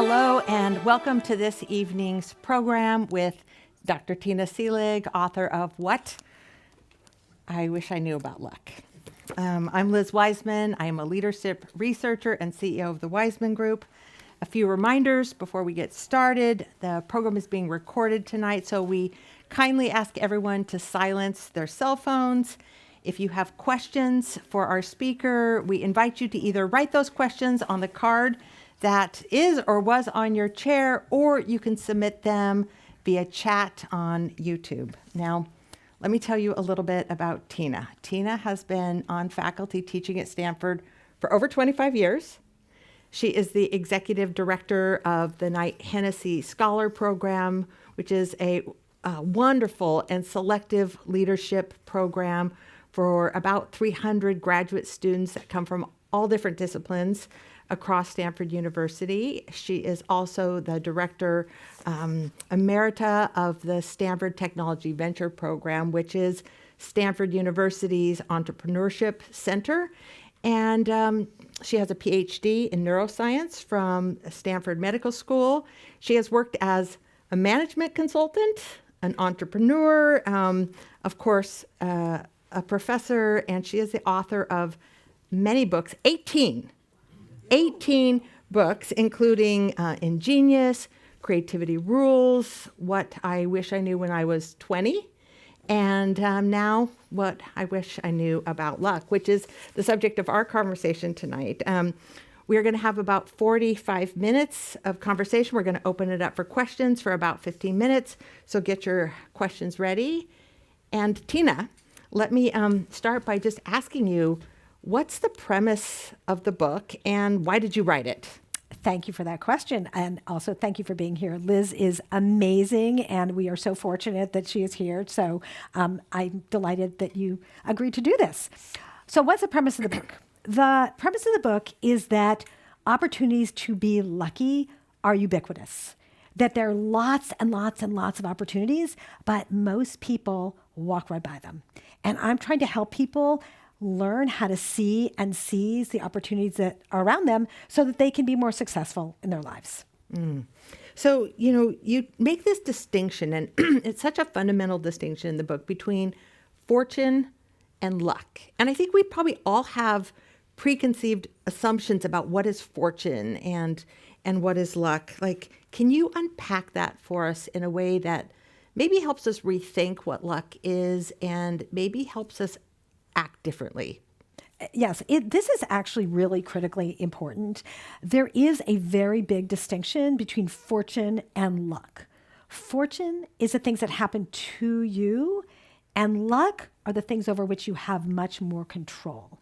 Hello and welcome to this evening's program with Dr. Tina Seelig, author of What I Wish I Knew About Luck. I'm Liz Wiseman. I am a leadership researcher and CEO of the Wiseman Group. A few reminders before we get started. The program is being recorded tonight, so we kindly ask everyone to silence their cell phones. If you have questions for our speaker, we invite you to either write those questions on the card that is or was on your chair, or you can submit them via chat on YouTube. Now, let me tell you a little bit about Tina. Tina has been on faculty teaching at Stanford for over 25 years. She is the executive director of the Knight Hennessy Scholar Program, which is a wonderful and selective leadership program for about 300 graduate students that come from all different disciplines across Stanford University. She is also the director emerita of the Stanford Technology Venture Program, which is Stanford University's entrepreneurship center. And she has a PhD in neuroscience from Stanford Medical School. She has worked as a management consultant, an entrepreneur, of course, a professor, and she is the author of many books, 18 books, including Ingenious, Creativity Rules, What I Wish I Knew When I Was 20, and now What I Wish I Knew About Luck, which is the subject of our conversation tonight. We're going to have about 45 minutes of conversation. We're going to open it up for questions for about 15 minutes, so get your questions ready. And Tina, let me start by just asking you, what's the premise of the book and why did you write it? Thank you for that question. And also thank you for being here. Liz is amazing and we are so fortunate that she is here. So I'm delighted that you agreed to do this. So what's the premise of the book? The premise of the book is that opportunities to be lucky are ubiquitous. That there are lots and lots and lots of opportunities, but most people walk right by them. And I'm trying to help people learn how to see and seize the opportunities that are around them so that they can be more successful in their lives. So, you make this distinction, and it's such a fundamental distinction in the book between fortune and luck. And I think we probably all have preconceived assumptions about what is fortune and what is luck. Like, can you unpack that for us in a way that maybe helps us rethink what luck is and maybe helps us act differently? Yes, this is actually really critically important. There is a very big distinction between fortune and luck. Fortune is the things that happen to you, and luck are the things over which you have much more control.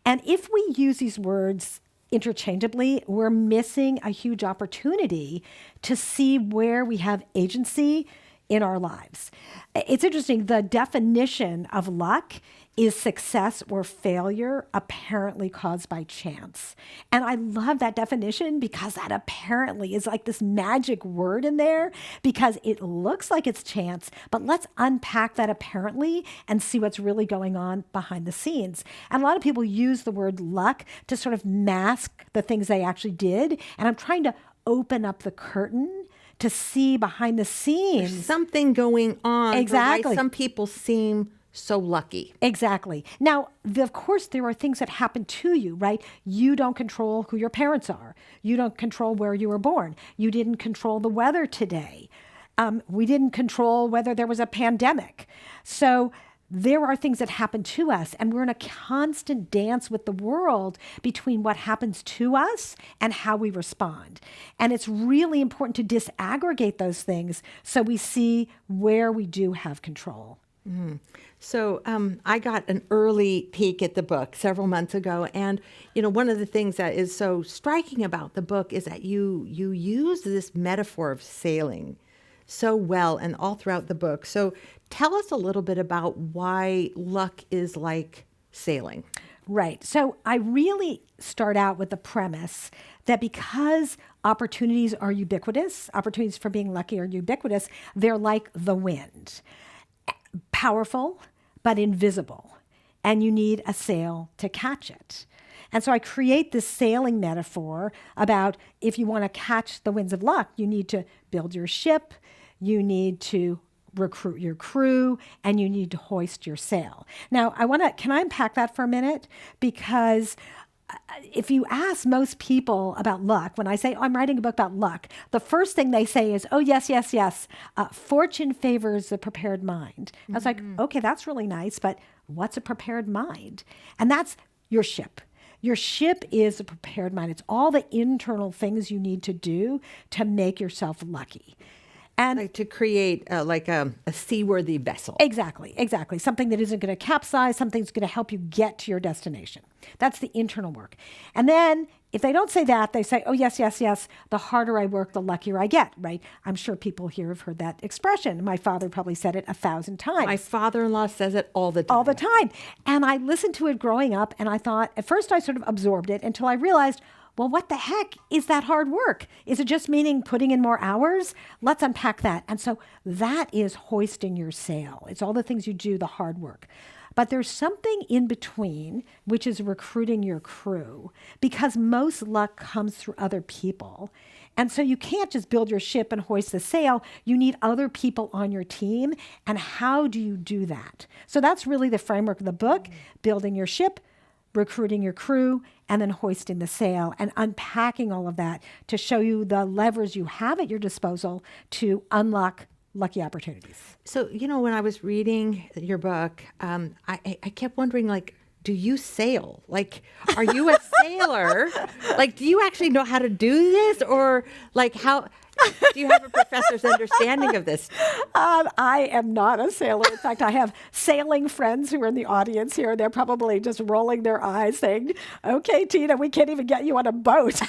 And if we use these words interchangeably, we're missing a huge opportunity to see where we have agency in our lives. It's interesting, the definition of luck is success or failure apparently caused by chance. And I love that definition because that apparently is like this magic word in there because it looks like it's chance, but let's unpack that apparently and see what's really going on behind the scenes. And a lot of people use the word luck to sort of mask the things they actually did. And I'm trying to open up the curtain to see behind the scenes. There's something going on. Exactly. Why some people seem so lucky. Exactly. Now, of course, there are things that happen to you, right? You don't control who your parents are. You don't control where you were born. You didn't control the weather today. We didn't control whether there was a pandemic. So there are things that happen to us, and we're in a constant dance with the world between what happens to us and how we respond. And it's really important to disaggregate those things so we see where we do have control. So I got an early peek at the book several months ago. And, one of the things that is so striking about the book is that you use this metaphor of sailing so well and all throughout the book. So tell us a little bit about why luck is like sailing. Right. So I really start out with the premise that because opportunities are ubiquitous, opportunities for being lucky are ubiquitous, they're like the wind. Powerful, but invisible. and you need a sail to catch it. And so I create this sailing metaphor about if you want to catch the winds of luck, you need to build your ship, you need to recruit your crew, and you need to hoist your sail. Now, can I unpack that for a minute? Because if you ask most people about luck, when I say, I'm writing a book about luck, the first thing they say is, oh, yes, yes, yes. Fortune favors a prepared mind. I was like, okay, that's really nice, but what's a prepared mind? And that's your ship. Your ship is a prepared mind. It's all the internal things you need to do to make yourself lucky. And Like to create a seaworthy vessel. exactly. Something that isn't going to capsize, something that's going to help you get to your destination. That's the internal work. And then if they don't say that, they say, oh, yes, yes, yes. The harder I work, the luckier I get, right? I'm sure people here have heard that expression. My father probably said it 1,000 times. My father-in-law says it all the time. All the time. And I listened to it growing up, and I thought, at first I sort of absorbed it until I realized, well, what the heck is that hard work? Is it just meaning putting in more hours? Let's unpack that. And so that is hoisting your sail. It's all the things you do, the hard work. But there's something in between, which is recruiting your crew, because most luck comes through other people. And so you can't just build your ship and hoist the sail. You need other people on your team. And how do you do that? So that's really the framework of the book, building your ship, recruiting your crew, and then hoisting the sail and unpacking all of that to show you the levers you have at your disposal to unlock lucky opportunities. So, when I was reading your book, I kept wondering, do you sail? Are you a sailor? Do you actually know how to do this? Or how do you have a professor's understanding of this? I am not a sailor. In fact, I have sailing friends who are in the audience here. They're probably just rolling their eyes saying, okay, Tina, we can't even get you on a boat.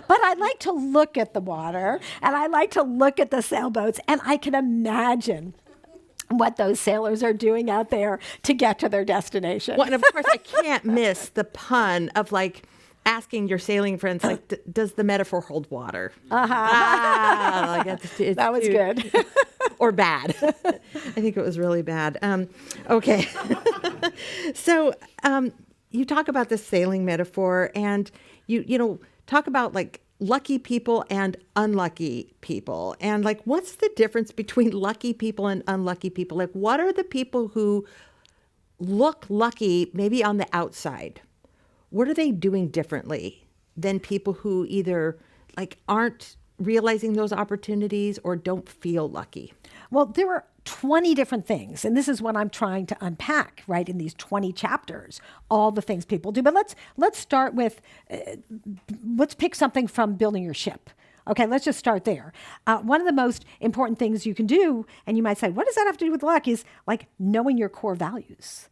But I like to look at the water and I like to look at the sailboats, and I can imagine what those sailors are doing out there to get to their destination. Well, and of course, I can't miss the pun of asking your sailing friends, does the metaphor hold water? It's that was good. Or bad. I think it was really bad. Okay. So you talk about the sailing metaphor, and you talk about lucky people and unlucky people. And what's the difference between lucky people and unlucky people? What are the people who look lucky maybe on the outside? What are they doing differently than people who either aren't realizing those opportunities or don't feel lucky? Well, there are 20 different things, and this is what I'm trying to unpack, right, in these 20 chapters, all the things people do. But let's start with, let's pick something from building your ship. Okay, let's just start there. One of the most important things you can do, and you might say, what does that have to do with luck, is knowing your core values,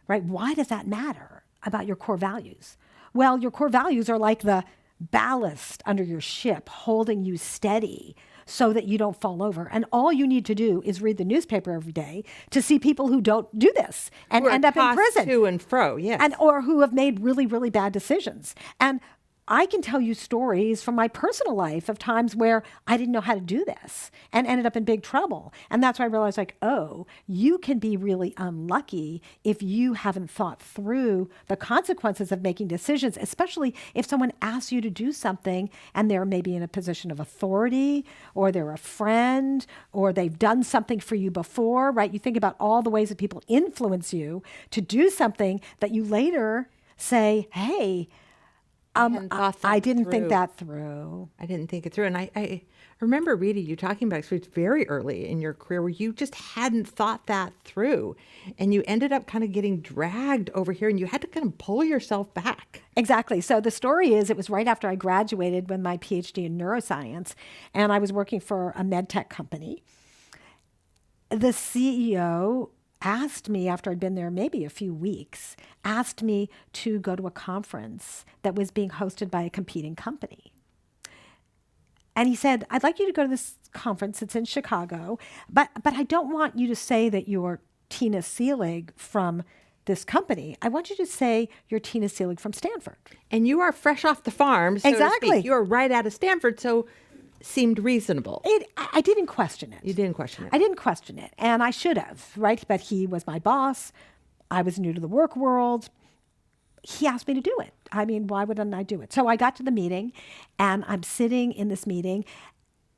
right? Why does that matter about your core values? Well, your core values are like the ballast under your ship, holding you steady so that you don't fall over. And all you need to do is read the newspaper every day to see people who don't do this and end up in prison. To and fro, yes. Or who have made really, really bad decisions. And I can tell you stories from my personal life of times where I didn't know how to do this and ended up in big trouble. And that's why I realized oh, you can be really unlucky if you haven't thought through the consequences of making decisions, especially if someone asks you to do something and they're maybe in a position of authority, or they're a friend, or they've done something for you before, right? You think about all the ways that people influence you to do something that you later say, hey, I didn't think that through. I didn't think it through. And I remember reading you talking about it very early in your career where you just hadn't thought that through. And you ended up kind of getting dragged over here, and you had to kind of pull yourself back. Exactly. So the story is, it was right after I graduated with my PhD in neuroscience, and I was working for a med tech company. The CEO asked me, after I'd been there maybe a few weeks, asked me to go to a conference that was being hosted by a competing company. And he said, I'd like you to go to this conference. It's in Chicago, but I don't want you to say that you're Tina Seelig from this company. I want you to say you're Tina Seelig from Stanford. And you are fresh off the farm, so Exactly. to speak. You are right out of Stanford, so seemed reasonable. I didn't question it. You didn't question it. I didn't question it, and I should have, right? But he was my boss. I was new to the work world. He asked me to do it. I mean, why wouldn't I do it? So I got to the meeting, and I'm sitting in this meeting,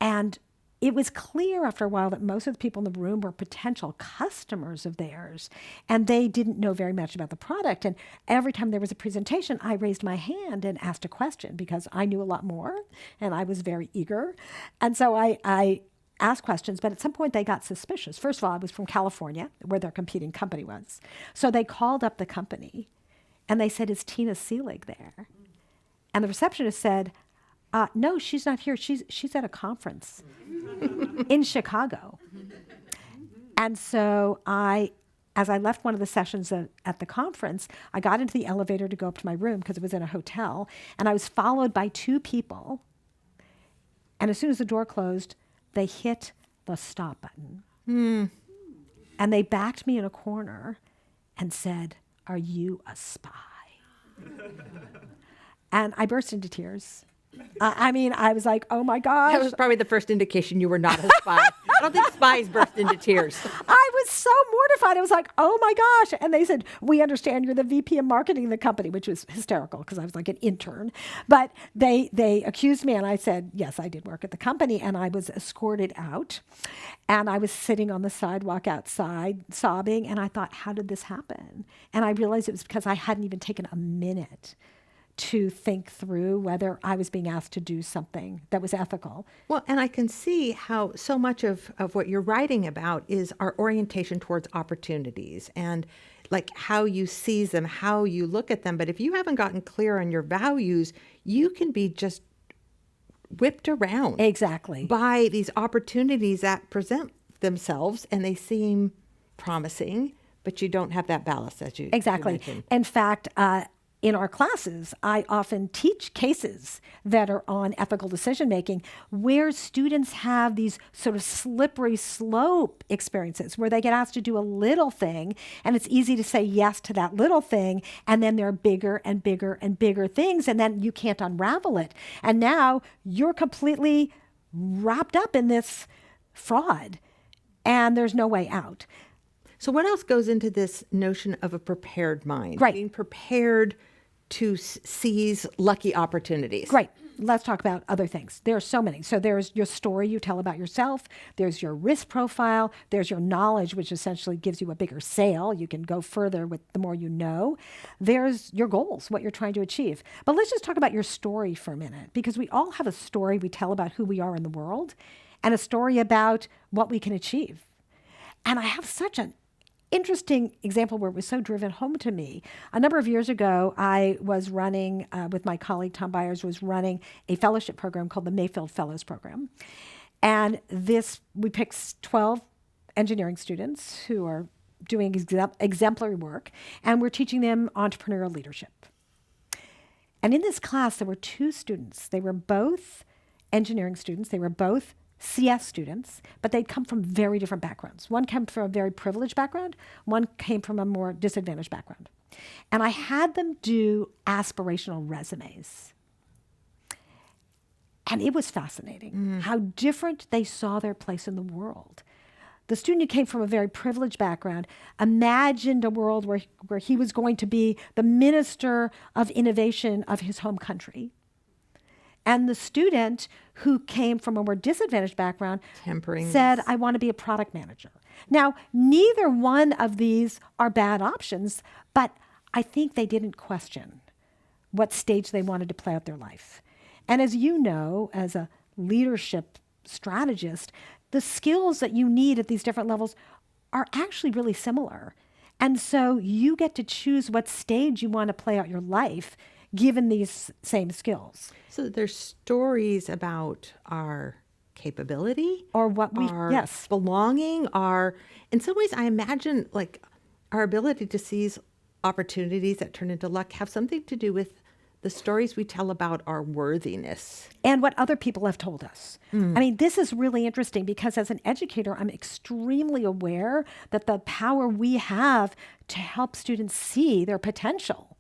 and it was clear after a while that most of the people in the room were potential customers of theirs, and they didn't know very much about the product. And every time there was a presentation, I raised my hand and asked a question because I knew a lot more, and I was very eager. And so I asked questions, but at some point they got suspicious. First of all, I was from California, where their competing company was. So they called up the company, and they said, "Is Tina Seelig there?" And the receptionist said, "No, she's not here. She's at a conference in Chicago." And so as I left one of the sessions at the conference, I got into the elevator to go up to my room because it was in a hotel, and I was followed by two people. And as soon as the door closed, they hit the stop button. And they backed me in a corner and said, "Are you a spy?" And I burst into tears. I mean, I was like, oh my gosh. That was probably the first indication you were not a spy. I don't think spies burst into tears. I was so mortified. I was like, oh my gosh. And they said, "We understand you're the VP of marketing of the company," which was hysterical because I was like an intern. But they accused me, and I said, yes, I did work at the company. And I was escorted out. And I was sitting on the sidewalk outside sobbing. And I thought, how did this happen? And I realized it was because I hadn't even taken a minute to think through whether I was being asked to do something that was ethical. Well, and I can see how so much of what you're writing about is our orientation towards opportunities and like how you seize them, how you look at them. But if you haven't gotten clear on your values, you can be just whipped around Exactly. by these opportunities that present themselves and they seem promising, but you don't have that ballast as you Exactly. mentioned. In fact, in our classes, I often teach cases that are on ethical decision making where students have these sort of slippery slope experiences where they get asked to do a little thing and it's easy to say yes to that little thing. And then there are bigger and bigger and bigger things. And then you can't unravel it. And now you're completely wrapped up in this fraud and there's no way out. So what else goes into this notion of a prepared mind? Right. Being prepared to seize lucky opportunities. Great. Let's talk about other things. There are so many. So there's your story you tell about yourself. There's your risk profile. There's your knowledge, which essentially gives you a bigger sail. You can go further with the more you know. There's your goals, what you're trying to achieve. But let's just talk about your story for a minute, because we all have a story we tell about who we are in the world and a story about what we can achieve. And I have such an interesting example where it was so driven home to me. A number of years ago, I was running, with my colleague Tom Byers, was running a fellowship program called the Mayfield Fellows Program. And we picked 12 engineering students who are doing exemplary work, and we're teaching them entrepreneurial leadership. And in this class, there were two students. They were both engineering students. They were both CS students, but they'd come from very different backgrounds. One came from a very privileged background. One came from a more disadvantaged background. And I had them do aspirational resumes. And it was fascinating how different they saw their place in the world. The student who came from a very privileged background imagined a world where he was going to be the minister of innovation of his home country. And the student who came from a more disadvantaged background said, "I want to be a product manager." Now, neither one of these are bad options, but I think they didn't question what stage they wanted to play out their life. And as you know, as a leadership strategist, the skills that you need at these different levels are actually really similar. And so you get to choose what stage you want to play out your life given these same skills. So there's stories about our capability or what we, our yes, belonging, in some ways I imagine like our ability to seize opportunities that turn into luck have something to do with the stories we tell about our worthiness. And what other people have told us. I mean, this is really interesting because as an educator, I'm extremely aware that the power we have to help students see their potential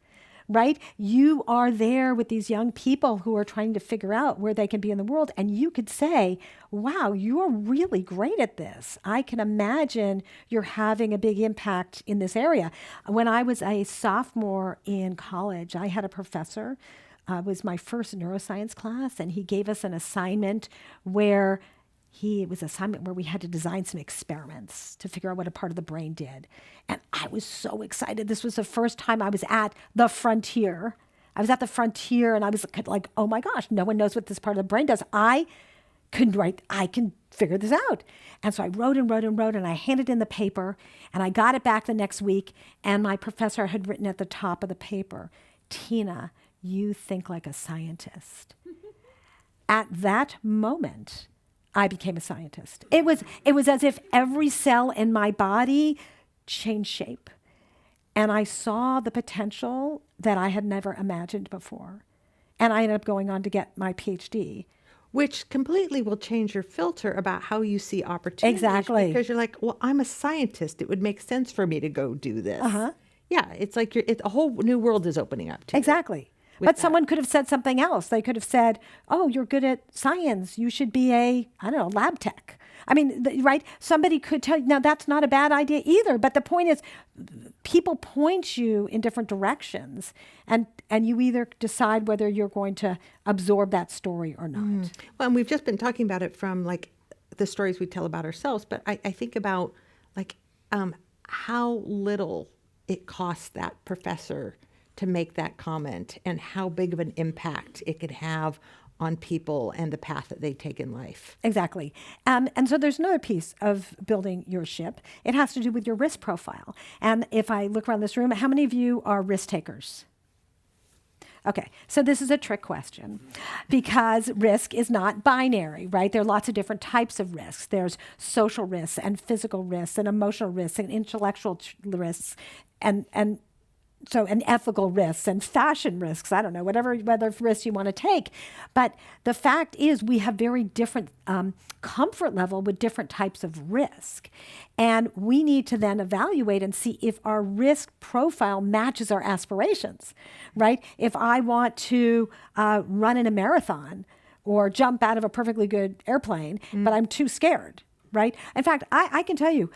right? You are there with these young people who are trying to figure out where they can be in the world. And you could say, wow, you're really great at this. I can imagine you're having a big impact in this area. When I was a sophomore in college, I had a professor, it was my first neuroscience class, and he gave us an assignment where it was an assignment where we had to design some experiments to figure out what a part of the brain did. And I was so excited. This was the first time I was at the frontier. I was at the frontier and I was like, oh my gosh, no one knows what this part of the brain does. I can figure this out. And so I wrote and wrote and wrote, and I handed in the paper, and I got it back the next week, and my professor had written at the top of the paper, Tina, you think like a scientist. At that moment, I became a scientist. It was as if every cell in my body changed shape. And I saw the potential that I had never imagined before. And I ended up going on to get my PhD. Which completely will change your filter about how you see opportunities. Exactly. Because you're like, well, I'm a scientist. It would make sense for me to go do this. Yeah, it's like a whole new world is opening up to you. Exactly. But someone could have said something else. They could have said, oh, you're good at science. You should be lab tech. I mean, right? Somebody could tell you, now that's not a bad idea either. But the point is, people point you in different directions. And you either decide whether you're going to absorb that story or not. Well, and we've just been talking about it from like the stories we tell about ourselves. But I think about like how little it costs that professor to make that comment and how big of an impact it could have on people and the path that they take in life. Exactly. And so there's another piece of building your ship. It has to do with your risk profile. And if I look around this room, how many of you are risk takers? Okay, so this is a trick question because risk is not binary, right? There are lots of different types of risks. There's social risks and physical risks and emotional risks and intellectual risks and ethical risks and fashion risks, I don't know, whether risks you want to take. But the fact is we have very different comfort level with different types of risk. And we need to then evaluate and see if our risk profile matches our aspirations, right? If I want to run in a marathon or jump out of a perfectly good airplane, but I'm too scared, right? In fact, I can tell you,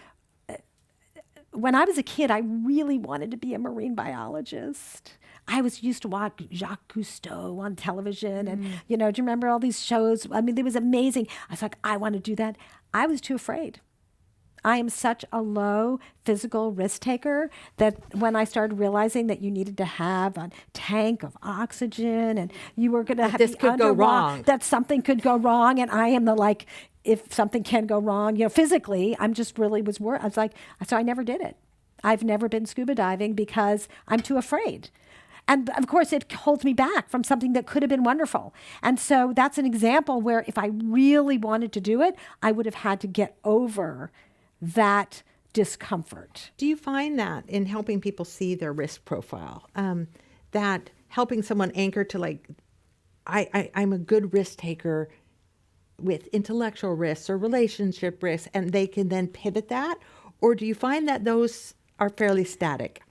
when I was a kid, I really wanted to be a marine biologist. I used to watch Jacques Cousteau on television. And, do you remember all these shows? I mean, it was amazing. I was like, I want to do that. I was too afraid. I am such a low physical risk taker that when I started realizing that you needed to have a tank of oxygen and you were going to have this could go wrong, that something could go wrong. And I am if something can go wrong, physically, I'm just really was worried. I was like, so I never did it. I've never been scuba diving because I'm too afraid. And of course, it holds me back from something that could have been wonderful. And so that's an example where if I really wanted to do it, I would have had to get over that discomfort. Do you find that in helping people see their risk profile, that helping someone anchor to like, I'm a good risk taker with intellectual risks or relationship risks, and they can then pivot that? Or do you find that those are fairly static?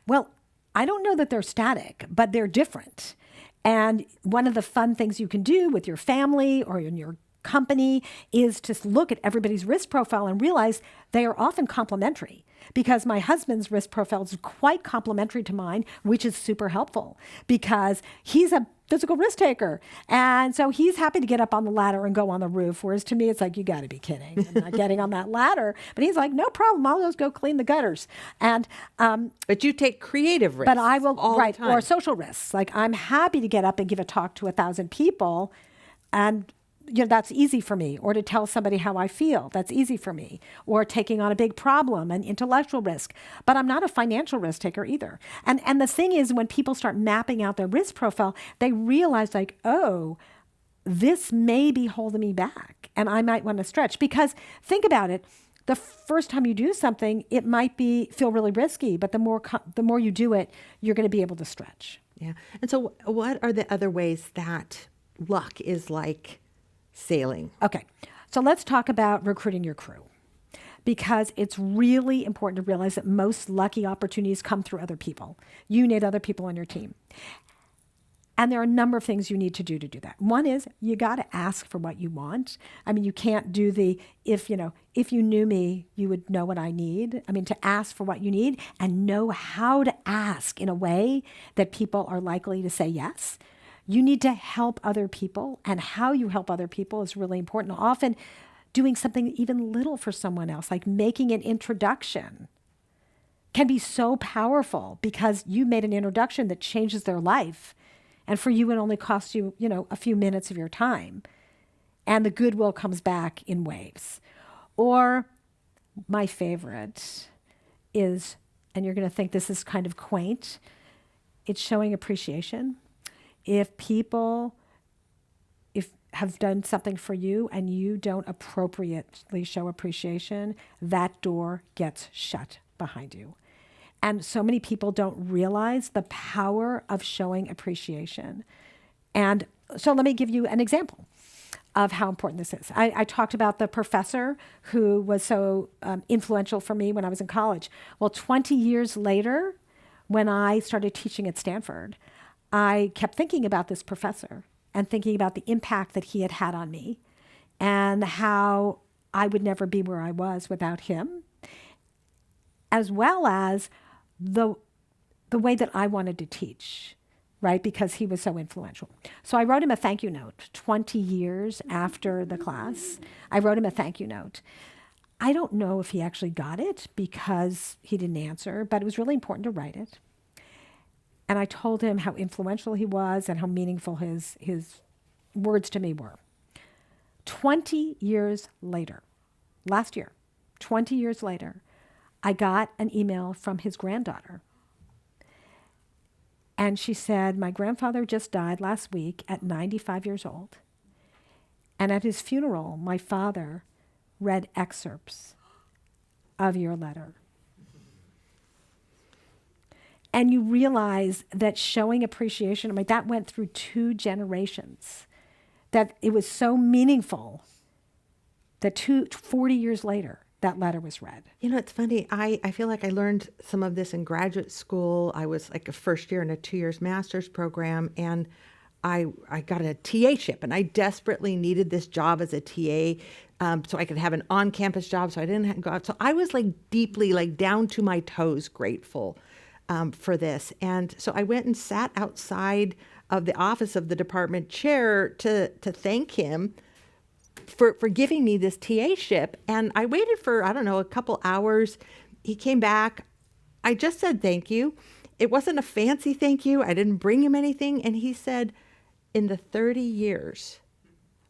Well, I don't know that they're static, but they're different. And one of the fun things you can do with your family or in your company is to look at everybody's risk profile and realize they are often complementary, because my husband's risk profile is quite complementary to mine, which is super helpful because he's a physical risk taker. And so he's happy to get up on the ladder and go on the roof. Whereas to me, it's like, you got to be kidding. I'm not getting on that ladder. But he's like, no problem. I'll just go clean the gutters. And but you take creative risks. But I will, all right, the time. Or social risks. Like I'm happy to get up and give a talk to 1,000 people, and that's easy for me. Or to tell somebody how I feel, that's easy for me. Or taking on a big problem, an intellectual risk. But I'm not a financial risk taker either. And the thing is, when people start mapping out their risk profile, they realize like, oh, this may be holding me back and I might want to stretch. Because think about it. The first time you do something, it might feel really risky, but the more you do it, you're going to be able to stretch. Yeah. And so what are the other ways that luck is like sailing? Okay, so let's talk about recruiting your crew, because it's really important to realize that most lucky opportunities come through other people. You need other people on your team. And there are a number of things you need to do that. One is you got to ask for what you want. I mean, you can't do if you knew me, you would know what I need. I mean, to ask for what you need and know how to ask in a way that people are likely to say yes. You need to help other people, and how you help other people is really important. Often doing something even little for someone else, like making an introduction, can be so powerful because you made an introduction that changes their life. And for you, it only costs you, a few minutes of your time. And the goodwill comes back in waves. Or my favorite is, and you're going to think this is kind of quaint, it's showing appreciation. If people have done something for you and you don't appropriately show appreciation, that door gets shut behind you. And so many people don't realize the power of showing appreciation. And so let me give you an example of how important this is. I talked about the professor who was so influential for me when I was in college. Well, 20 years later, when I started teaching at Stanford, I kept thinking about this professor and thinking about the impact that he had had on me and how I would never be where I was without him, as well as the way that I wanted to teach, right? Because he was so influential. So I wrote him a thank you note 20 years after the class. I wrote him a thank you note. I don't know if he actually got it because he didn't answer, but it was really important to write it. And I told him how influential he was and how meaningful his words to me were. 20 years later, last year, 20 years later, I got an email from his granddaughter. And she said, my grandfather just died last week at 95 years old. And at his funeral, my father read excerpts of your letter. And you realize that showing appreciation, that went through 2 generations, that it was so meaningful that 40 years later, that letter was read. It's funny. I feel like I learned some of this in graduate school. I was like a first year in a 2 years master's program, and I got a TA-ship, and I desperately needed this job as a TA so I could have an on-campus job so I didn't have to go out. So I was deeply down to my toes grateful for this. And so I went and sat outside of the office of the department chair to thank him for giving me this TA-ship. And I waited for, a couple hours. He came back. I just said thank you. It wasn't a fancy thank you. I didn't bring him anything. And he said, in the 30 years,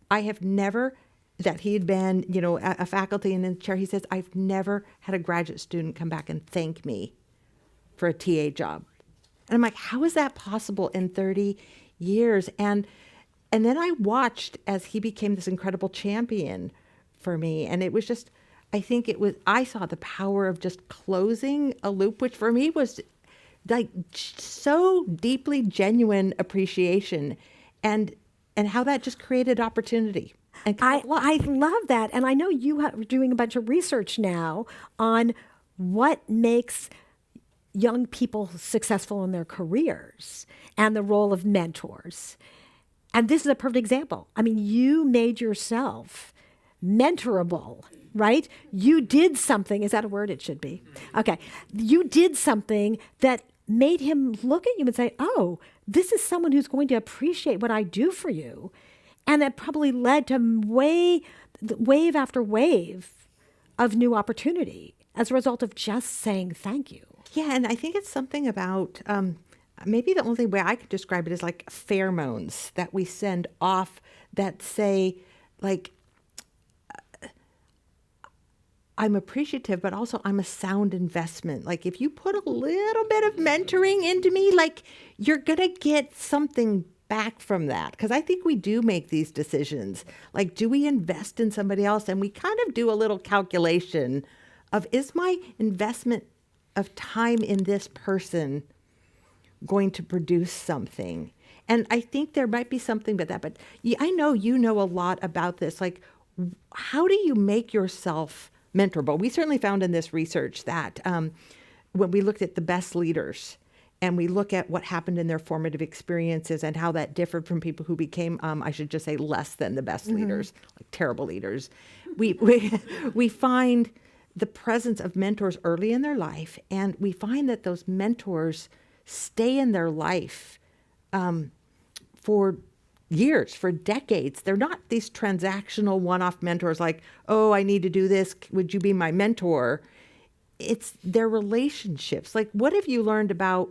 I have never, that he had been, a faculty and in the chair, he says, I've never had a graduate student come back and thank me for a TA job. And I'm like, how is that possible in 30 years? And then I watched as he became this incredible champion for me. And it was just, I saw the power of just closing a loop, which for me was so deeply genuine appreciation and how that just created opportunity. And I love that. And I know you are doing a bunch of research now on what makes young people successful in their careers and the role of mentors. And this is a perfect example. You made yourself mentorable, right? You did something. Is that a word? It should be. Okay. You did something that made him look at you and say, oh, this is someone who's going to appreciate what I do for you. And that probably led to wave after wave of new opportunity as a result of just saying thank you. Yeah, and I think it's something about, maybe the only way I could describe it is like pheromones that we send off that say, I'm appreciative, but also I'm a sound investment. If you put a little bit of mentoring into me, you're going to get something back from that. Because I think we do make these decisions. Do we invest in somebody else? And we kind of do a little calculation of, is my investment of time in this person going to produce something? And I think there might be something about that. But I know you know a lot about this. How do you make yourself mentorable. We certainly found in this research that when we looked at the best leaders and we look at what happened in their formative experiences and how that differed from people who became, I should just say, less than the best leaders, like terrible leaders, we find the presence of mentors early in their life, and we find that those mentors stay in their life for years, for decades. They're not these transactional one-off mentors like, oh, I need to do this. Would you be my mentor? It's their relationships. Like, what have you learned about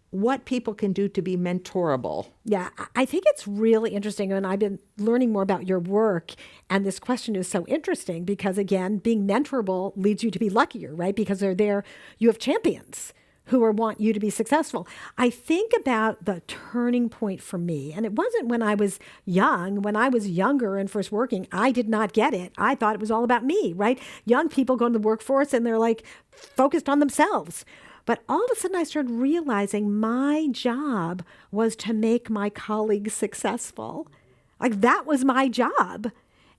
what people can do to be mentorable? Yeah, I think it's really interesting. And I've been learning more about your work. And this question is so interesting because, again, being mentorable leads you to be luckier, right? Because they're there, you have champions who want you to be successful. I think about the turning point for me. And it wasn't when I was young. When I was younger and first working, I did not get it. I thought it was all about me, right? Young people go into the workforce and they're like focused on themselves. But all of a sudden I started realizing my job was to make my colleagues successful. Like that was my job.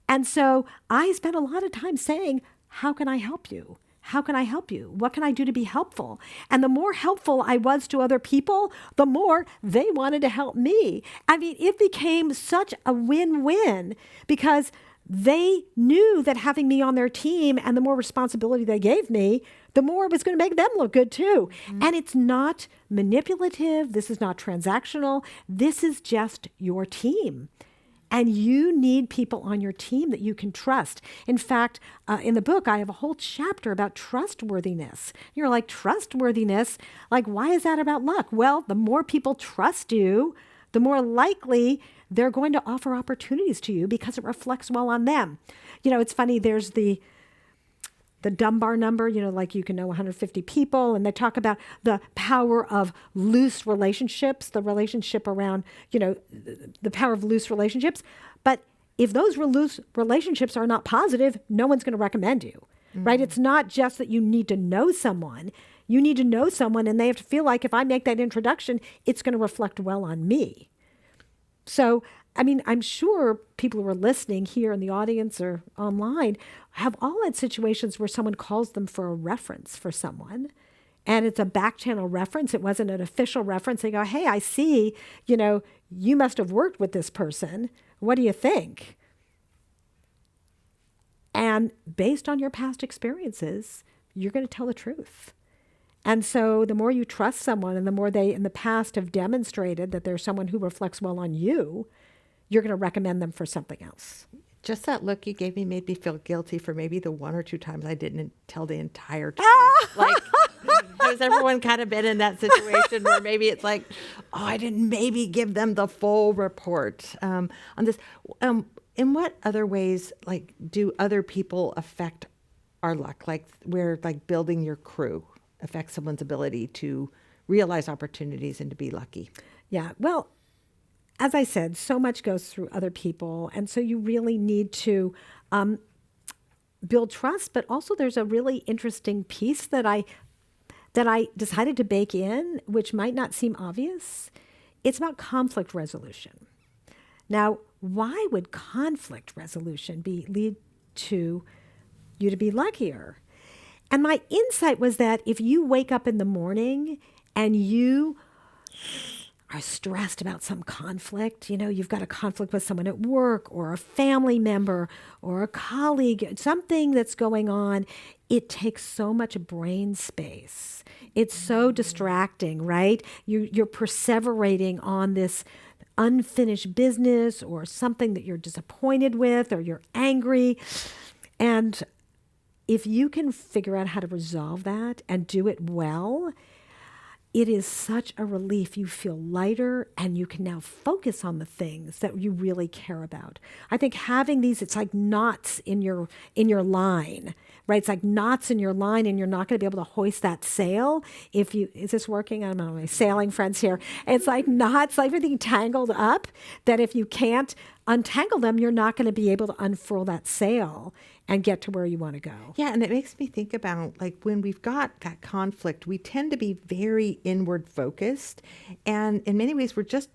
And so I spent a lot of time saying, how can I help you? How can I help you? What can I do to be helpful? And the more helpful I was to other people, the more they wanted to help me. I mean, it became such a win-win because they knew that having me on their team and the more responsibility they gave me, the more it was going to make them look good too. And it's not manipulative. This is not transactional. This is just your team. And you need people on your team that you can trust. In fact, in the book, I have a whole chapter about trustworthiness. You're like, trustworthiness? Like, why is that about luck? Well, the more people trust you, the more likely they're going to offer opportunities to you because it reflects well on them. You know, it's funny, there's the Dunbar number, you know, like you can know 150 people, and they talk about the power of loose relationships, the relationship around, you know, the power of loose relationships. But if those loose relationships are not positive, no one's going to recommend you, right? It's not just that you need to know someone. You need to know someone, and they have to feel like if I make that introduction, it's going to reflect well on me. So, I mean, I'm sure people who are listening here in the audience or online have all had situations where someone calls them for a reference for someone, and it's a back channel reference. It wasn't an official reference. They go, hey, I see, you know, you must have worked with this person. What do you think? And based on your past experiences, you're going to tell the truth. And so the more you trust someone and the more they in the past have demonstrated that they're someone who reflects well on you, you're going to recommend them for something else. Just that look you gave me made me feel guilty for maybe the one or two times I didn't tell the entire truth. Like, has everyone kind of been in that situation where maybe it's like, oh, I didn't maybe give them the full report on this. In what other ways, like, do other people affect our luck? Like, where like building your crew affects someone's ability to realize opportunities and to be lucky? Yeah, well, as I said, so much goes through other people. And so you really need to build trust. But also there's a really interesting piece that I decided to bake in, which might not seem obvious. It's about conflict resolution. Now, why would conflict resolution lead to you to be luckier? And my insight was that if you wake up in the morning and you are stressed about some conflict, you know, you've got a conflict with someone at work or a family member or a colleague, something that's going on, it takes so much brain space. It's so distracting, right? You're perseverating on this unfinished business or something that you're disappointed with or you're angry. And if you can figure out how to resolve that and do it well, it is such a relief. You feel lighter and you can now focus on the things that you really care about. I think having these, it's like knots in your line, right? It's like knots in your line and you're not going to be able to hoist that sail. Is this working? I don't know, my sailing friends here. It's like knots, like everything tangled up, that if you can't untangle them, you're not going to be able to unfurl that sail and get to where you want to go. Yeah, and it makes me think about, like, when we've got that conflict, we tend to be very inward focused. And in many ways, we're just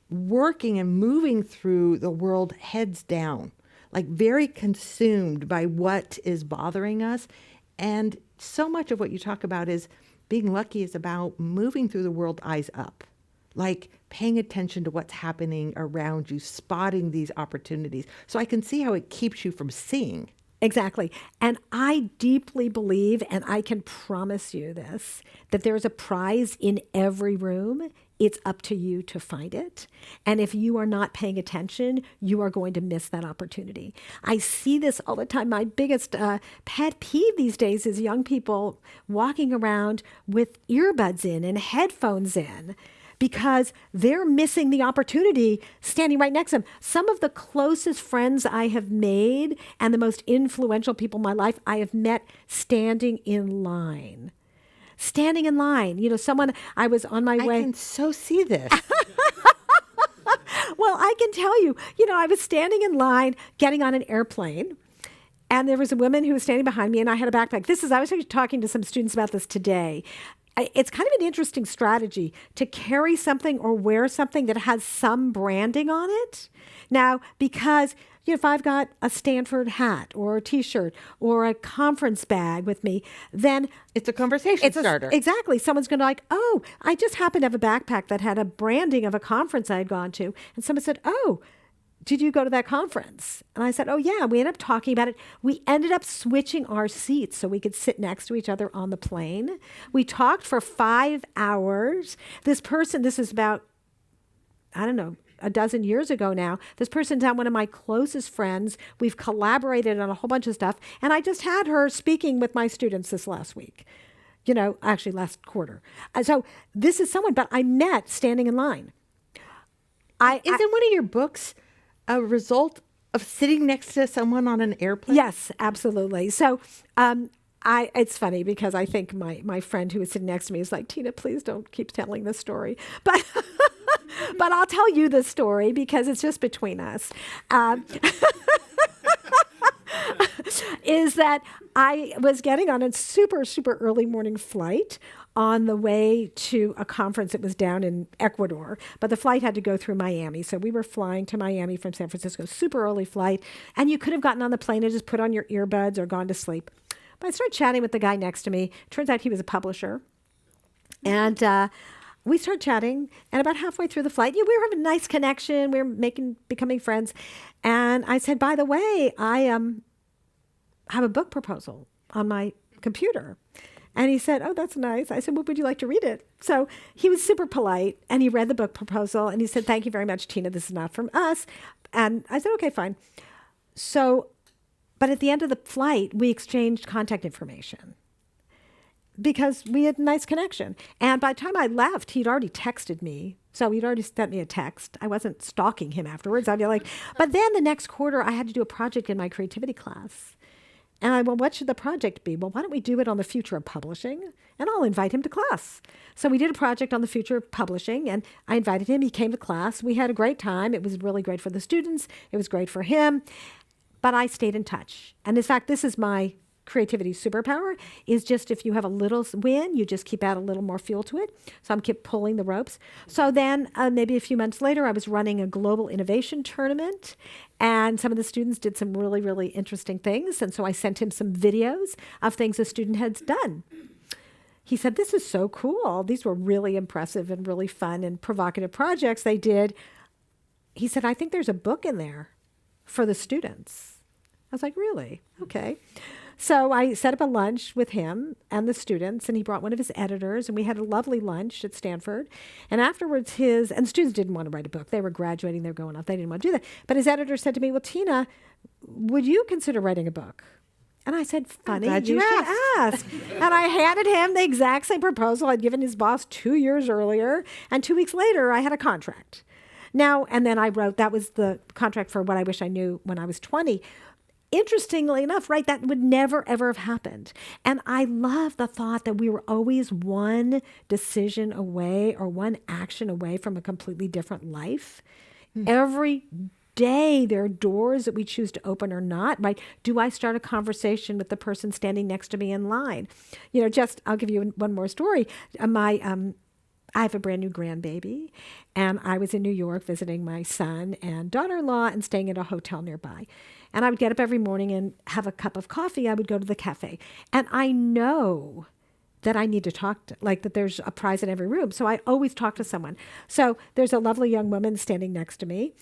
working and moving through the world heads down. like very consumed by what is bothering us. And so much of what you talk about is being lucky is about moving through the world eyes up, like paying attention to what's happening around you, spotting these opportunities. So I can see how it keeps you from seeing. Exactly. And I deeply believe, and I can promise you this, that there's a prize in every room. It's up to you to find it. And if you are not paying attention, you are going to miss that opportunity. I see this all the time. My biggest pet peeve these days is young people walking around with earbuds in and headphones in, because they're missing the opportunity standing right next to them. Some of the closest friends I have made and the most influential people in my life I have met standing in line. Standing in line. You know, someone, I was on my way. I can so see this. Well, I can tell you, I was standing in line getting on an airplane. And there was a woman who was standing behind me, and I had a backpack. I was actually talking to some students about this today. It's kind of an interesting strategy to carry something or wear something that has some branding on it. Now, because if I've got a Stanford hat or a T-shirt or a conference bag with me, then it's a conversation starter. Exactly. Someone's going to like, oh, I just happen to have a backpack that had a branding of a conference I had gone to. And someone said, oh, did you go to that conference? And I said, oh, yeah. We ended up talking about it. We ended up switching our seats so we could sit next to each other on the plane. We talked for 5 hours. This is about, I don't know, a dozen years ago now. This person's now one of my closest friends. We've collaborated on a whole bunch of stuff. And I just had her speaking with my students this last week, actually last quarter. So this is someone, but I met standing in line. Isn't one of your books a result of sitting next to someone on an airplane? Yes, absolutely. So it's funny because I think my friend who was sitting next to me is like, Tina, please don't keep telling this story. But but I'll tell you the story because it's just between us. Is that I was getting on a super, super early morning flight on the way to a conference that was down in Ecuador, but the flight had to go through Miami. So we were flying to Miami from San Francisco, super early flight, and you could have gotten on the plane and just put on your earbuds or gone to sleep. But I started chatting with the guy next to me. Turns out he was a publisher. And we started chatting, and about halfway through the flight, we were having a nice connection. We were becoming friends. And I said, by the way, I have a book proposal on my computer. And he said, oh, that's nice. I said, well, would you like to read it? So he was super polite, and he read the book proposal, and he said, thank you very much, Tina. This is not from us. And I said, okay, fine. So, but at the end of the flight, we exchanged contact information because we had a nice connection. And by the time I left, he'd already texted me. So he'd already sent me a text. I wasn't stalking him afterwards. I'd be like, but then the next quarter, I had to do a project in my creativity class. And well, what should the project be? Well, why don't we do it on the future of publishing? And I'll invite him to class. So we did a project on the future of publishing, and I invited him. He came to class. We had a great time. It was really great for the students. It was great for him. But I stayed in touch. And in fact, this is my creativity superpower, is just if you have a little win, you just keep adding a little more fuel to it. So I'm keep pulling the ropes. So then maybe a few months later, I was running a global innovation tournament, and some of the students did some really, really interesting things. And so I sent him some videos of things a student had done. He said, this is so cool. These were really impressive and really fun and provocative projects they did. He said, I think there's a book in there for the students. I was like, really? Okay. So I set up a lunch with him and the students, and he brought one of his editors, and we had a lovely lunch at Stanford. And afterwards, and students didn't want to write a book. They were graduating, they were going off. They didn't want to do that. But his editor said to me, well, Tina, would you consider writing a book? And I said, funny, you should ask. And I handed him the exact same proposal I'd given his boss 2 years earlier. And 2 weeks later, I had a contract. Now, and then I wrote, that was the contract for What I Wish I Knew When I Was 20. Interestingly enough, right, that would never, ever have happened. And I love the thought that we were always one decision away or one action away from a completely different life. Every day there are doors that we choose to open or not, right? Do I start a conversation with the person standing next to me in line? I'll give you one more story. I have a brand new grandbaby, and I was in New York visiting my son and daughter-in-law and staying at a hotel nearby. And I would get up every morning and have a cup of coffee. I would go to the cafe. And I know that I need to talk to, like that there's a prize in every room. So I always talk to someone. So there's a lovely young woman standing next to me,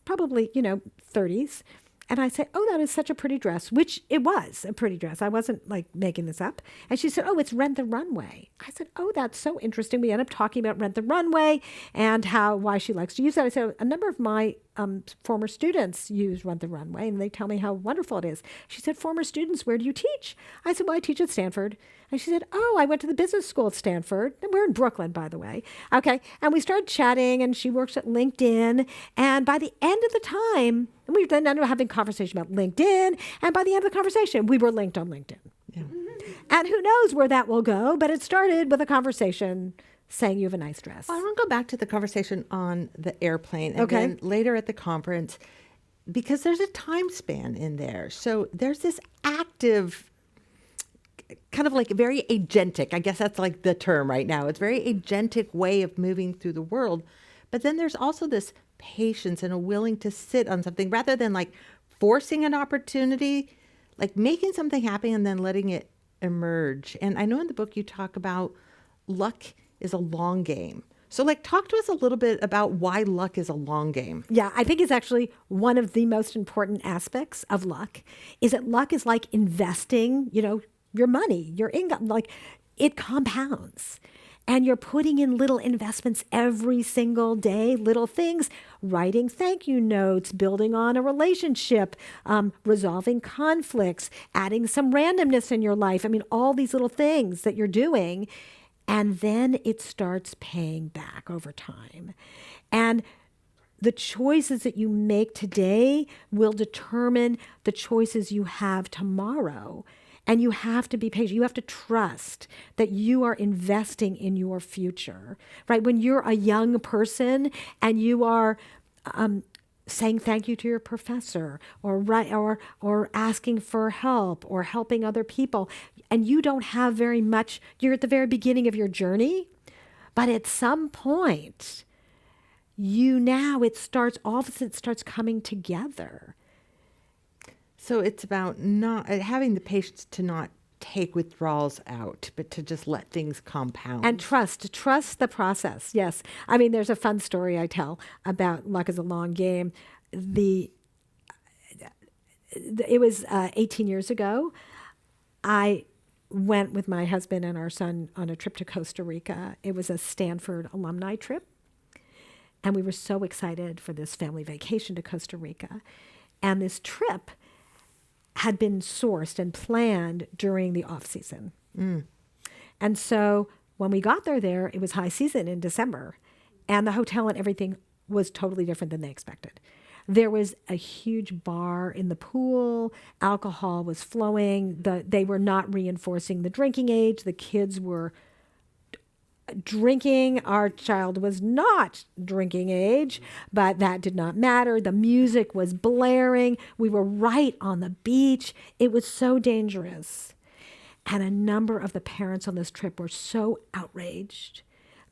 probably, 30s. And I said, oh, that is such a pretty dress, which it was a pretty dress. I wasn't like making this up. And she said, oh, it's Rent the Runway. I said, oh, that's so interesting. We ended up talking about Rent the Runway and why she likes to use that. I said, a number of my former students use Rent the Runway, and they tell me how wonderful it is. She said, former students, where do you teach? I said, well, I teach at Stanford. And she said, oh, I went to the business school at Stanford. And we're in Brooklyn, by the way. Okay. And we started chatting, and she works at LinkedIn. And by the end of the time, and we then ended up having a conversation about LinkedIn. And by the end of the conversation, we were linked on LinkedIn. Yeah. And who knows where that will go, but it started with a conversation saying you have a nice dress. Well, I want to go back to the conversation on the airplane and Okay. then later at the conference, because there's a time span in there. So there's this active, kind of like very agentic, I guess that's like the term right now. It's very agentic way of moving through the world. But then there's also this patience and a willing to sit on something rather than like forcing an opportunity, like making something happen and then letting it emerge. And I know in the book you talk about luck is a long game. So like talk to us a little bit about why luck is a long game. Yeah, I think it's actually one of the most important aspects of luck is that luck is like investing, your money, your income, like it compounds. And you're putting in little investments every single day, little things, writing thank you notes, building on a relationship, resolving conflicts, adding some randomness in your life. I mean, all these little things that you're doing. And then it starts paying back over time. And the choices that you make today will determine the choices you have tomorrow. And you have to be patient. You have to trust that you are investing in your future, right? When you're a young person and you are saying thank you to your professor or asking for help or helping other people, and you don't have very much, you're at the very beginning of your journey, but at some point, it starts coming together. So it's about not having the patience to not take withdrawals out, but to just let things compound. And trust the process. Yes. I mean, there's a fun story I tell about luck is a long game. It was 18 years ago. I went with my husband and our son on a trip to Costa Rica. It was a Stanford alumni trip. And we were so excited for this family vacation to Costa Rica. And this trip had been sourced and planned during the off season. And so when we got there, it was high season in December, and the hotel and everything was totally different than they expected. There was a huge bar in the pool. Alcohol was flowing. They were not reinforcing the drinking age. The kids were drinking. Our child was not drinking age, but that did not matter. The music was blaring. We were right on the beach. It was so dangerous. And a number of the parents on this trip were so outraged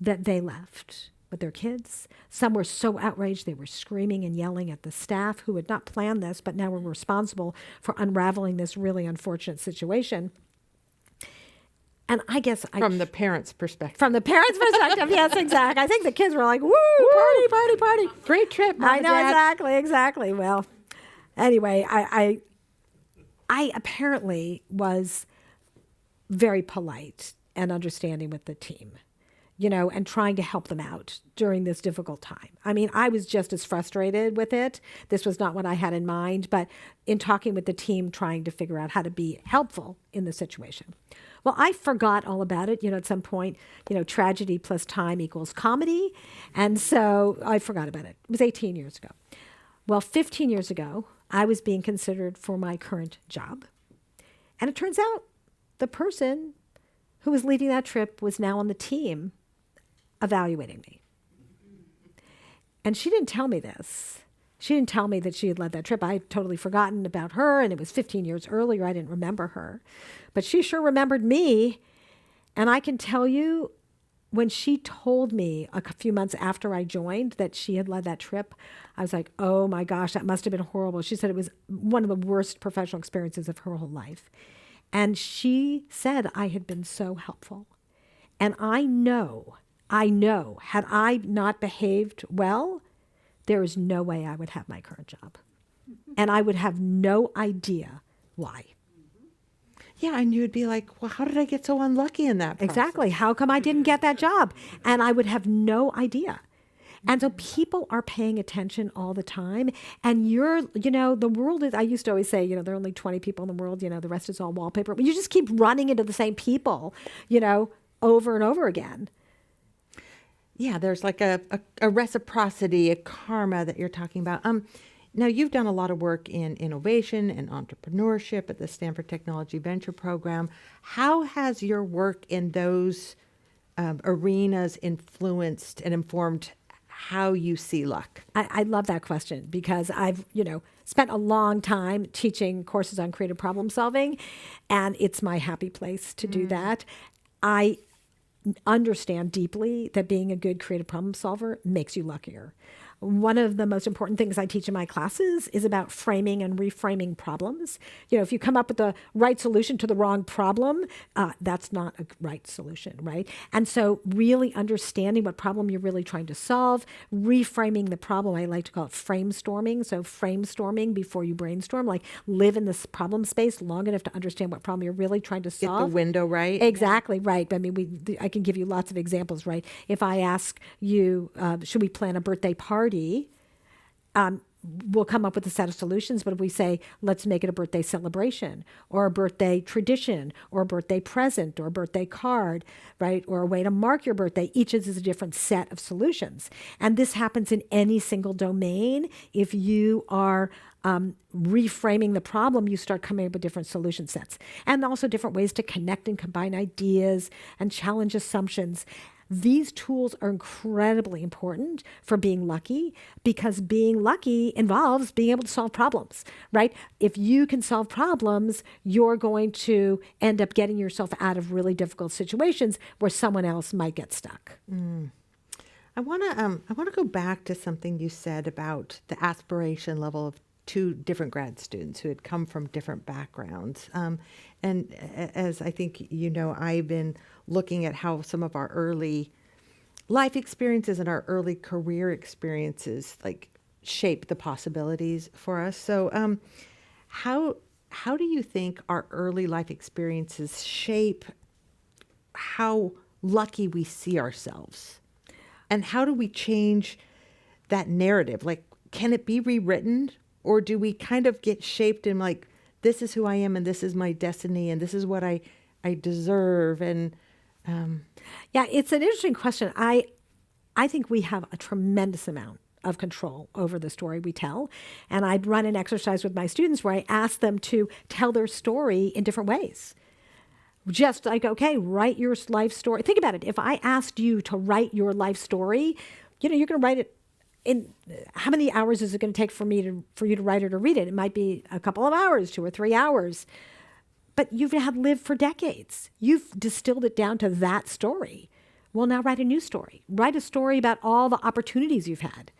that they left with their kids. Some were so outraged they were screaming and yelling at the staff who had not planned this, but now were responsible for unraveling this really unfortunate situation. And I guess from the parents' perspective. From the parents' perspective, yes, exactly. I think the kids were like, woo, party, party, party. Great trip, Mom I and know, Dad. exactly. Well, anyway, I apparently was very polite and understanding with the team, and trying to help them out during this difficult time. I mean, I was just as frustrated with it. This was not what I had in mind, but in talking with the team, trying to figure out how to be helpful in the situation. Well, I forgot all about it. At some point, tragedy plus time equals comedy. And so I forgot about it. It was 18 years ago. Well, 15 years ago, I was being considered for my current job. And it turns out the person who was leading that trip was now on the team evaluating me. And she didn't tell me this. She didn't tell me that she had led that trip. I had totally forgotten about her, and it was 15 years earlier. I didn't remember her. But she sure remembered me. And I can tell you, when she told me a few months after I joined that she had led that trip, I was like, oh my gosh, that must have been horrible. She said it was one of the worst professional experiences of her whole life. And she said I had been so helpful. And I know, had I not behaved well, there is no way I would have my current job. And I would have no idea why. Yeah, and you would be like, well, how did I get so unlucky in that process? Exactly. How come I didn't get that job? And I would have no idea. And so people are paying attention all the time. And the world is, I used to always say, there are only 20 people in the world, the rest is all wallpaper. But you just keep running into the same people, over and over again. Yeah, there's like a reciprocity, a karma that you're talking about. Now, you've done a lot of work in innovation and entrepreneurship at the Stanford Technology Venture Program. How has your work in those arenas influenced and informed how you see luck? I love that question because I've, spent a long time teaching courses on creative problem solving, and it's my happy place to do that. I understand deeply that being a good creative problem solver makes you luckier. One of the most important things I teach in my classes is about framing and reframing problems. If you come up with the right solution to the wrong problem, that's not a right solution, right? And so really understanding what problem you're really trying to solve, reframing the problem, I like to call it frame storming. So frame storming before you brainstorm, like live in this problem space long enough to understand what problem you're really trying to solve. Get the window right. Exactly, right. I mean, I can give you lots of examples, right? If I ask you, should we plan a birthday party? We'll come up with a set of solutions, but if we say, let's make it a birthday celebration or a birthday tradition or a birthday present or a birthday card, right? Or a way to mark your birthday, each is a different set of solutions. And this happens in any single domain. If you are reframing the problem, you start coming up with different solution sets and also different ways to connect and combine ideas and challenge assumptions. These tools are incredibly important for being lucky because being lucky involves being able to solve problems, right? If you can solve problems, you're going to end up getting yourself out of really difficult situations where someone else might get stuck. I want to go back to something you said about the aspiration level of two different grad students who had come from different backgrounds. And as I think I've been looking at how some of our early life experiences and our early career experiences shape the possibilities for us. So how do you think our early life experiences shape how lucky we see ourselves? And how do we change that narrative? Can it be rewritten? Or do we kind of get shaped in this is who I am and this is my destiny and this is what I deserve? And yeah, it's an interesting question. I think we have a tremendous amount of control over the story we tell. And I'd run an exercise with my students where I ask them to tell their story in different ways. Just okay, write your life story. Think about it. If I asked you to write your life story, you're going to write it in how many hours is it going to take for you to write it or read it? It might be a couple of hours, 2 or 3 hours. But you've had lived for decades. You've distilled it down to that story. Well, now write a new story. Write a story about all the opportunities you've had.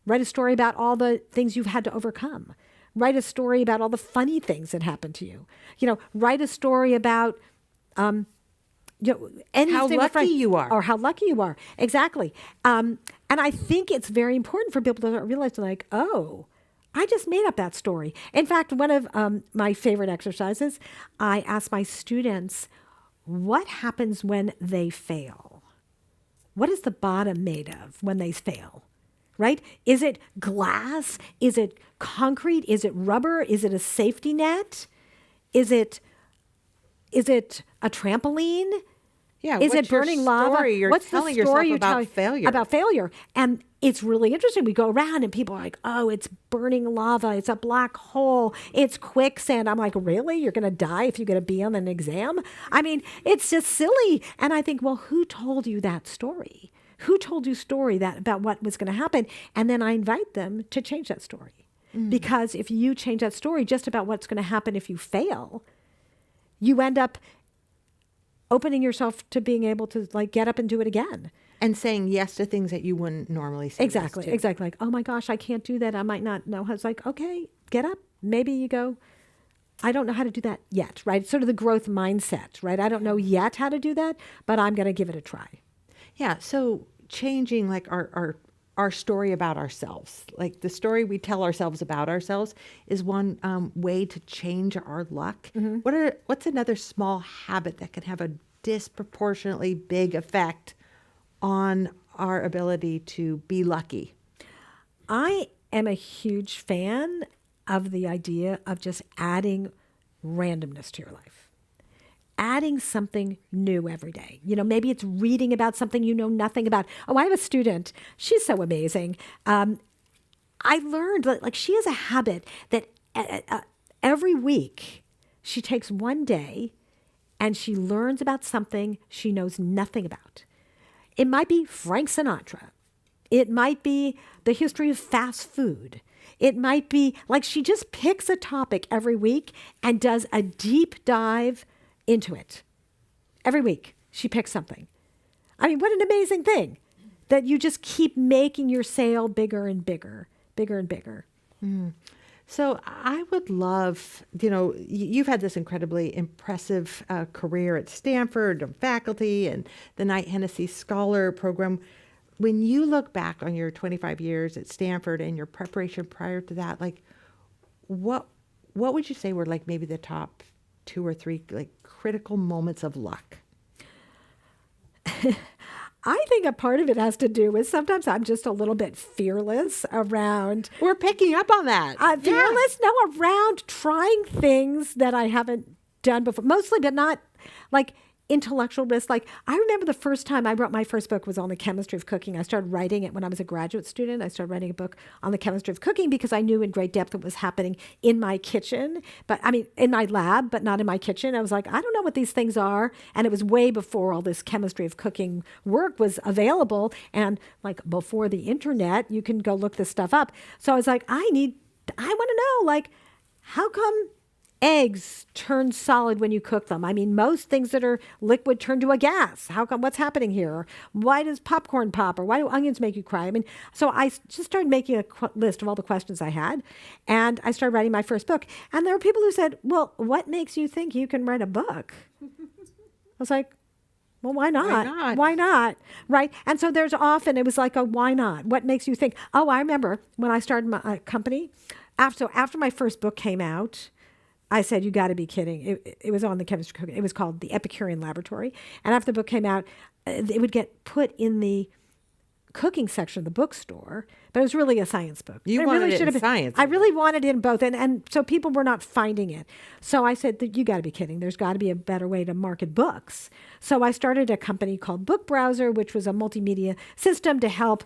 Write a story about all the things you've had to overcome. Write a story about all the funny things that happened to you. Write a story about anything how lucky you are. Or how lucky you are. Exactly. And I think it's very important for people to realize oh, I just made up that story. In fact, one of my favorite exercises, I ask my students, what happens when they fail? What is the bottom made of when they fail? Right? Is it glass? Is it concrete? Is it rubber? Is it a safety net? Is it a trampoline? Yeah. Is it burning lava? What's the story you're telling yourself about failure? About failure. And it's really interesting. We go around and people are like, oh, it's burning lava. It's a black hole. It's quicksand. I'm like, really? You're going to die if you get a B on an exam? I mean, it's just silly. And I think, well, who told you that story? Who told you story about what was going to happen? And then I invite them to change that story. Because if you change that story just about what's going to happen if you fail, you end up opening yourself to being able to like get up and do it again. And saying yes to things that you wouldn't normally say Exactly, yes to. exactly. Like, oh my gosh, I can't do that. I might not know how. It's like, okay, get up. Maybe you go, I don't know how to do that yet, right? Sort of the growth mindset, right? I don't know yet how to do that, but I'm going to give it a try. Yeah. So changing like our story about ourselves, like the story we tell ourselves about ourselves, is one way to change our luck. What's another small habit that can have a disproportionately big effect on our ability to be lucky? I am a huge fan of the idea of just adding randomness to your life. Adding something new every day. You know, maybe it's reading about something you know nothing about. Oh, I have a student. She's so amazing. I learned like she has a habit that every week she takes one day and she learns about something she knows nothing about. It might be Frank Sinatra. It might be the history of fast food. It might be like she just picks a topic every week and does a deep dive into it. Every week she picks something. I mean, what an amazing thing that you just keep making your sale bigger and bigger, bigger and bigger. So I would love, you've had this incredibly impressive career at Stanford and faculty and the Knight Hennessy Scholar Program. When you look back on your 25 years at Stanford and your preparation prior to that, like what would you say were like maybe the top 2 or 3 like critical moments of luck? I think a part of it has to do with sometimes I'm just a little bit fearless around. We're picking up on that. Fearless, no, around trying things that I haven't done before. Mostly, but not like intellectual risk. Like I remember the first time I wrote my first book was on the chemistry of cooking. I started writing it when I was a graduate student. I started writing a book on the chemistry of cooking because I knew in great depth what was happening in my kitchen, but I mean, in my lab, but not in my kitchen. I was like, I don't know what these things are. And it was way before all this chemistry of cooking work was available. And like before the internet, you can go look this stuff up. So I was like, I want to know, like, how come eggs turn solid when you cook them? I mean, most things that are liquid turn to a gas. How come? What's happening here? Or why does popcorn pop? Or why do onions make you cry? I mean, so I just started making a list of all the questions I had, and I started writing my first book. And there were people who said, "Well, what makes you think you can write a book?" I was like, well, why not? Why not? Why not? Right? And so there's often, it was like a why not? What makes you think? Oh, I remember when I started my company, after my first book came out, I said, you got to be kidding. It was on the chemistry cooking. It was called The Epicurean Laboratory. And after the book came out, it would get put in the cooking section of the bookstore, but it was really a science book. You wanted it in science. I really wanted it in both. And so people were not finding it. So I said, you got to be kidding. There's got to be a better way to market books. So I started a company called Book Browser, which was a multimedia system to help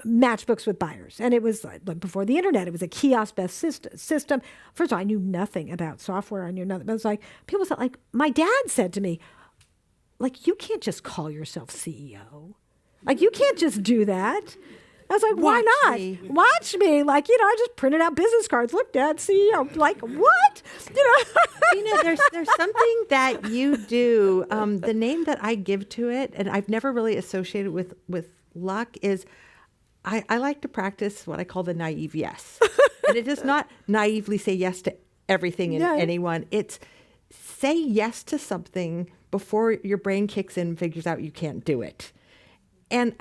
match books with buyers. And it was like before the internet, it was a kiosk-based system. First of all, I knew nothing about software. I knew nothing. But it was like, people said, like, my dad said to me, like, you can't just call yourself CEO. Like, you can't just do that. I was like, why not? Watch me. Like, I just printed out business cards. Look, Dad, CEO. Like, what? There's something that you do. The name that I give to it, and I've never really associated with luck, is I like to practice what I call the naive yes. And it is not naively say yes to everything and anyone. It's say yes to something before your brain kicks in and figures out you can't do it. And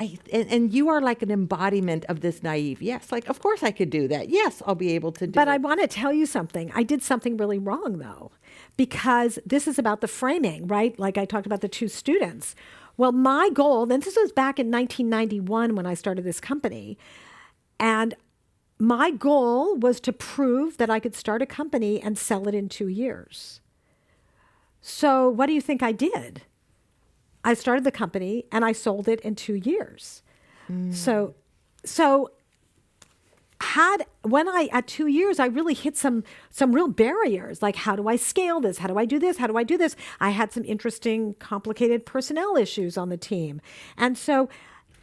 you are like an embodiment of this naive yes. Like, of course I could do that. Yes, I'll be able to do it. But I want to tell you something. I did something really wrong, though, because this is about the framing, right? Like I talked about the 2 students. Well, my goal, and this was back in 1991 when I started this company, and my goal was to prove that I could start a company and sell it in 2 years. So what do you think I did? I started the company and I sold it in 2 years. So at 2 years, I really hit some real barriers. Like, how do I scale this? How do I do this? How do I do this? I had some interesting, complicated personnel issues on the team. And so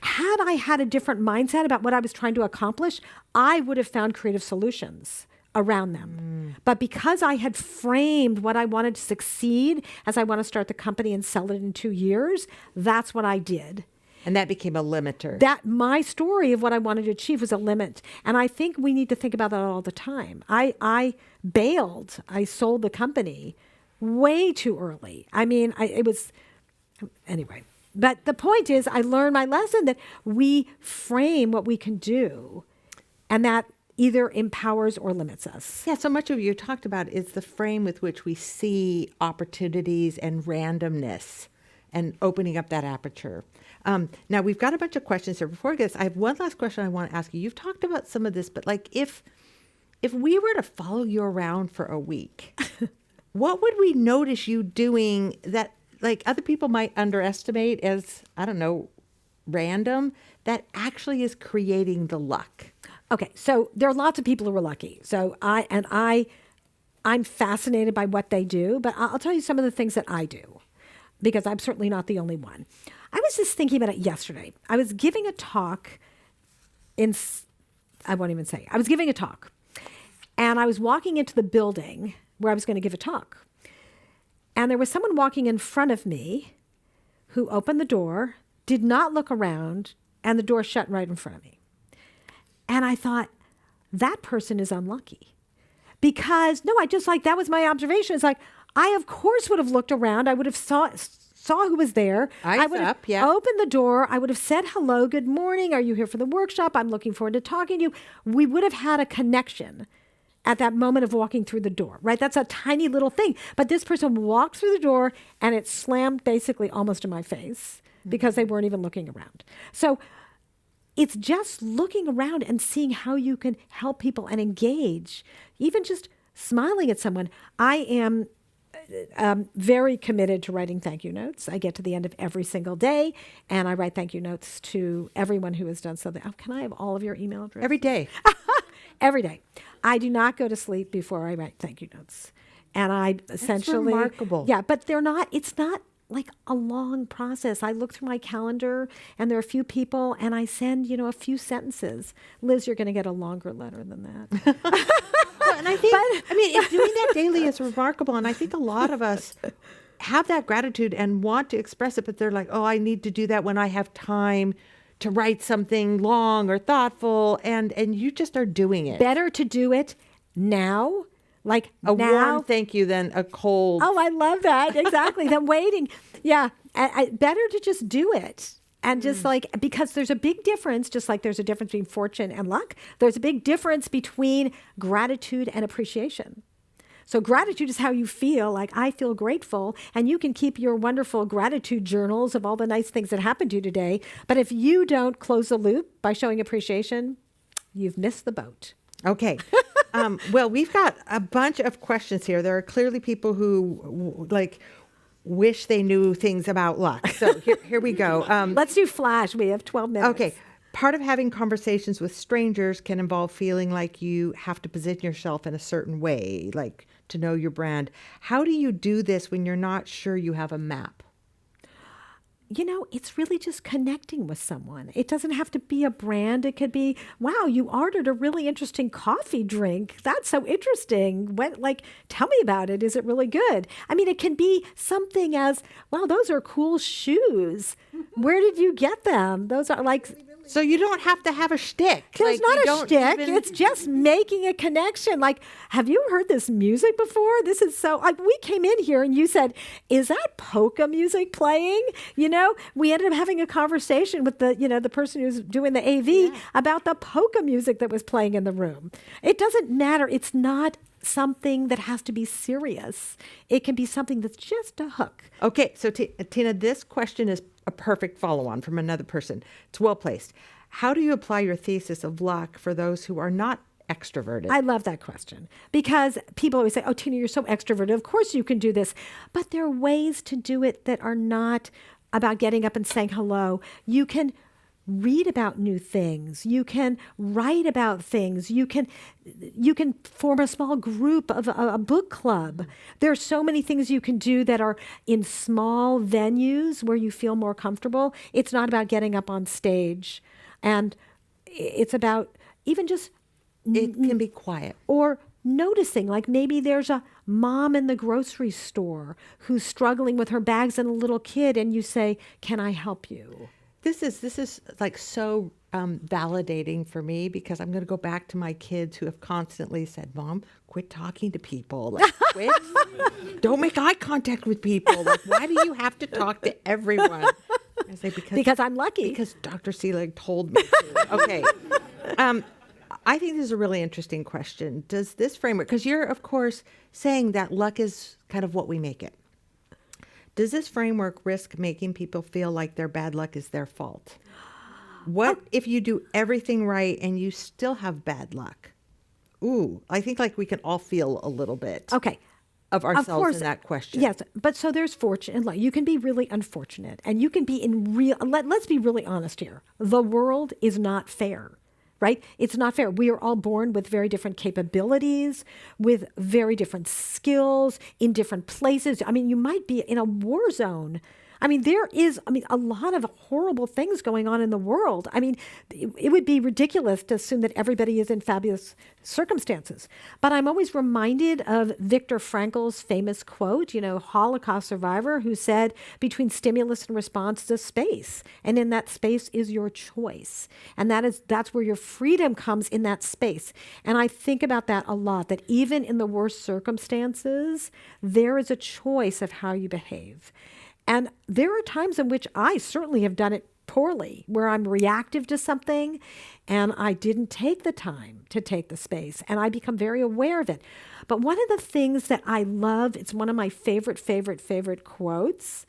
had I had a different mindset about what I was trying to accomplish, I would have found creative solutions. around them. But because I had framed what I wanted to succeed as I want to start the company and sell it in 2 years, that's what I did. And that became a limiter. That my story of what I wanted to achieve was a limit. And I think we need to think about that all the time. I bailed. I sold the company way too early. I mean, it was, anyway. But the point is, I learned my lesson that we frame what we can do, and that either empowers or limits us. Yeah, so much of what you talked about is the frame with which we see opportunities and randomness and opening up that aperture. Now, we've got a bunch of questions here. Before I get this, I have one last question I want to ask you. You've talked about some of this, but like if we were to follow you around for a week, what would we notice you doing that like other people might underestimate as, I don't know, random, that actually is creating the luck? Okay, so there are lots of people who are lucky. So I'm fascinated by what they do, but I'll tell you some of the things that I do, because I'm certainly not the only one. I was just thinking about it yesterday. I was giving a talk I won't even say. I was giving a talk, and I was walking into the building where I was going to give a talk. And there was someone walking in front of me who opened the door, did not look around, and the door shut right in front of me. And I thought, that person is unlucky. Because, no, that was my observation. It's like, I, of course, would have looked around. I would have saw who was there. I would have opened the door. I would have said, hello, good morning. Are you here for the workshop? I'm looking forward to talking to you. We would have had a connection at that moment of walking through the door, right? That's a tiny little thing. But this person walked through the door and it slammed basically almost in my face because they weren't even looking around. So it's just looking around and seeing how you can help people and engage, even just smiling at someone. I am very committed to writing thank you notes. I get to the end of every single day and I write thank you notes to everyone who has done something. Oh, can I have all of your email address? Every day. Every day. I do not go to sleep before I write thank you notes. And I essentially... That's remarkable. Yeah, but it's not like a long process. I look through my calendar and there are a few people and I send, a few sentences. Liz, you're going to get a longer letter than that. Well, and I think, doing that daily is remarkable. And I think a lot of us have that gratitude and want to express it, but they're like, oh, I need to do that when I have time to write something long or thoughtful. And you just are doing it. Better to do it now. Like a now, warm thank you than a cold. Oh, I love that. Exactly. Than waiting. Yeah. Better to just do it. And just because there's a big difference, just like there's a difference between fortune and luck, there's a big difference between gratitude and appreciation. So gratitude is how you feel, like I feel grateful, and you can keep your wonderful gratitude journals of all the nice things that happened to you today. But if you don't close the loop by showing appreciation, you've missed the boat. Okay. Well, we've got a bunch of questions here. There are clearly people who wish they knew things about luck. So here we go. Let's do flash. We have 12 minutes. Okay. Part of having conversations with strangers can involve feeling like you have to position yourself in a certain way, like to know your brand. How do you do this when you're not sure you have a map? It's really just connecting with someone. It doesn't have to be a brand. It could be, wow, you ordered a really interesting coffee drink. That's so interesting. Tell me about it. Is it really good? I mean, it can be something as, wow, those are cool shoes. Where did you get them? Those are So you don't have to have a shtick. There's not a shtick. It's just making a connection. Like, have you heard this music before? This is so... we came in here and you said, is that polka music playing? We ended up having a conversation with the person who's doing the AV about the polka music that was playing in the room. It doesn't matter. It's not something that has to be serious. It can be something that's just a hook. Okay, so Tina, this question is a perfect follow-on from another person. It's well placed. How do you apply your thesis of luck for those who are not extroverted? I love that question because people always say, oh, Tina, you're so extroverted. Of course you can do this. But there are ways to do it that are not about getting up and saying hello. You can read about new things. You can write about things. You can form a small group of a book club. There are so many things you can do that are in small venues where you feel more comfortable. It's not about getting up on stage. And it's about even just... It can be quiet. Or noticing, like maybe there's a mom in the grocery store who's struggling with her bags and a little kid, and you say, can I help you? This is like so validating for me, because I'm going to go back to my kids who have constantly said, Mom, quit talking to people. Like, quit. Don't make eye contact with people. Like, why do you have to talk to everyone? I say, Because I'm lucky. Because Dr. Seelig told me to. Okay. I think this is a really interesting question. Does this framework, because you're, of course, saying that luck is kind of what we make it. Does this framework risk making people feel like their bad luck is their fault? What if you do everything right and you still have bad luck? Ooh, I think like we can all feel a little bit Okay. of ourselves course, in that question. Yes, but so there's fortune and luck. You can be really unfortunate, and you can be in real. Let's be really honest here. The world is not fair, right? It's not fair. We are all born with very different capabilities, with very different skills in different places. I mean, you might be in a war zone. I mean, there is, a lot of horrible things going on in the world. I mean, it would be ridiculous to assume that everybody is in fabulous circumstances. But I'm always reminded of Viktor Frankl's famous quote, Holocaust survivor, who said, between stimulus and response is a space. And in that space is your choice. And that's where your freedom comes, in that space. And I think about that a lot, that even in the worst circumstances, there is a choice of how you behave. And there are times in which I certainly have done it poorly, where I'm reactive to something and I didn't take the time to take the space, and I become very aware of it. But one of the things that I love, it's one of my favorite quotes,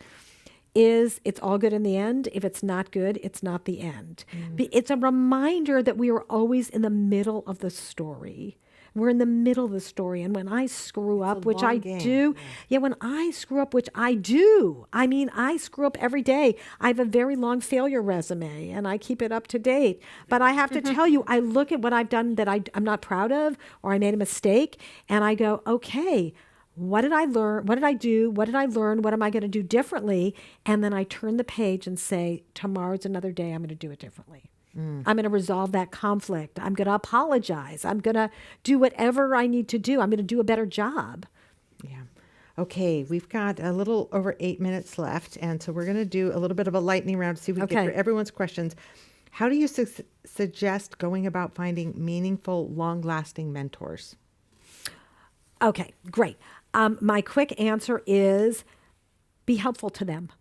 is it's all good in the end. If it's not good, it's not the end. It's a reminder that we are always in the middle of the story. We're in the middle of the story. And when I screw up, which I do, when I screw up, which I do, I screw up every day. I have a very long failure resume and I keep it up to date. But I have to tell you, I look at what I've done that I'm not proud of, or I made a mistake, and I go, okay, what did I learn? What did I do? What did I learn? What am I going to do differently? And then I turn the page and say, tomorrow's another day. I'm going to do it differently. I'm going to resolve that conflict. I'm going to apologize. I'm going to do whatever I need to do. I'm going to do a better job. Yeah. Okay, we've got a little over 8 minutes left, and so we're going to do a little bit of a lightning round to see if we can get through everyone's questions. How do you suggest going about finding meaningful, long-lasting mentors? Okay, great. My quick answer is be helpful to them.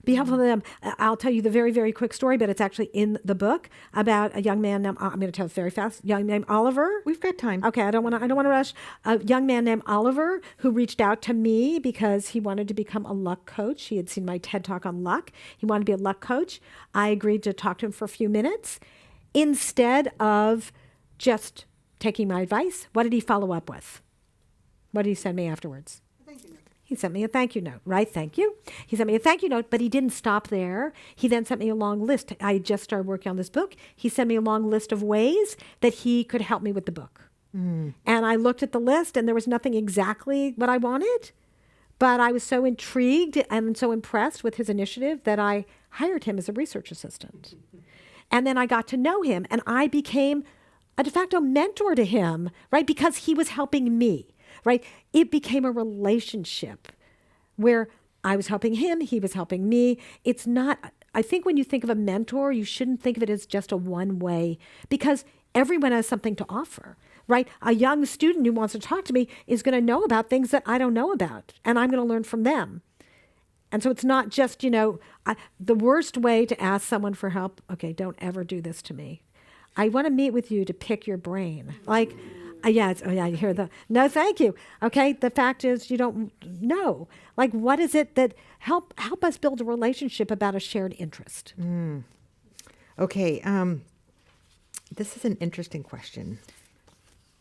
Be helpful to them. I'll tell you the very, very quick story, but it's actually in the book, about a young man named, I'm going to tell it very fast, young named Oliver. We've got time. Okay, I don't want to rush. A young man named Oliver who reached out to me because he wanted to become a luck coach. He had seen my TED Talk on luck. He wanted to be a luck coach. I agreed to talk to him for a few minutes. Instead of just taking my advice, what did he follow up with? What did he send me afterwards? He sent me a thank you note, right? Thank you. He sent me a thank you note, but he didn't stop there. He then sent me a long list. I just started working on this book. He sent me a long list of ways that he could help me with the book. And I looked at the list, and there was nothing exactly what I wanted, but I was so intrigued and so impressed with his initiative that I hired him as a research assistant. And then I got to know him, and I became a de facto mentor to him, right? Because he was helping me. Right? It became a relationship where I was helping him, he was helping me. It's not, I think when you think of a mentor, you shouldn't think of it as just a one way, because everyone has something to offer, right? A young student who wants to talk to me is going to know about things that I don't know about, and I'm going to learn from them. And so it's not just, the worst way to ask someone for help, okay, don't ever do this to me. I want to meet with you to pick your brain. Like, you hear no, thank you. Okay, the fact is you don't know. Like, what is it that help us build a relationship about a shared interest? Okay, this is an interesting question.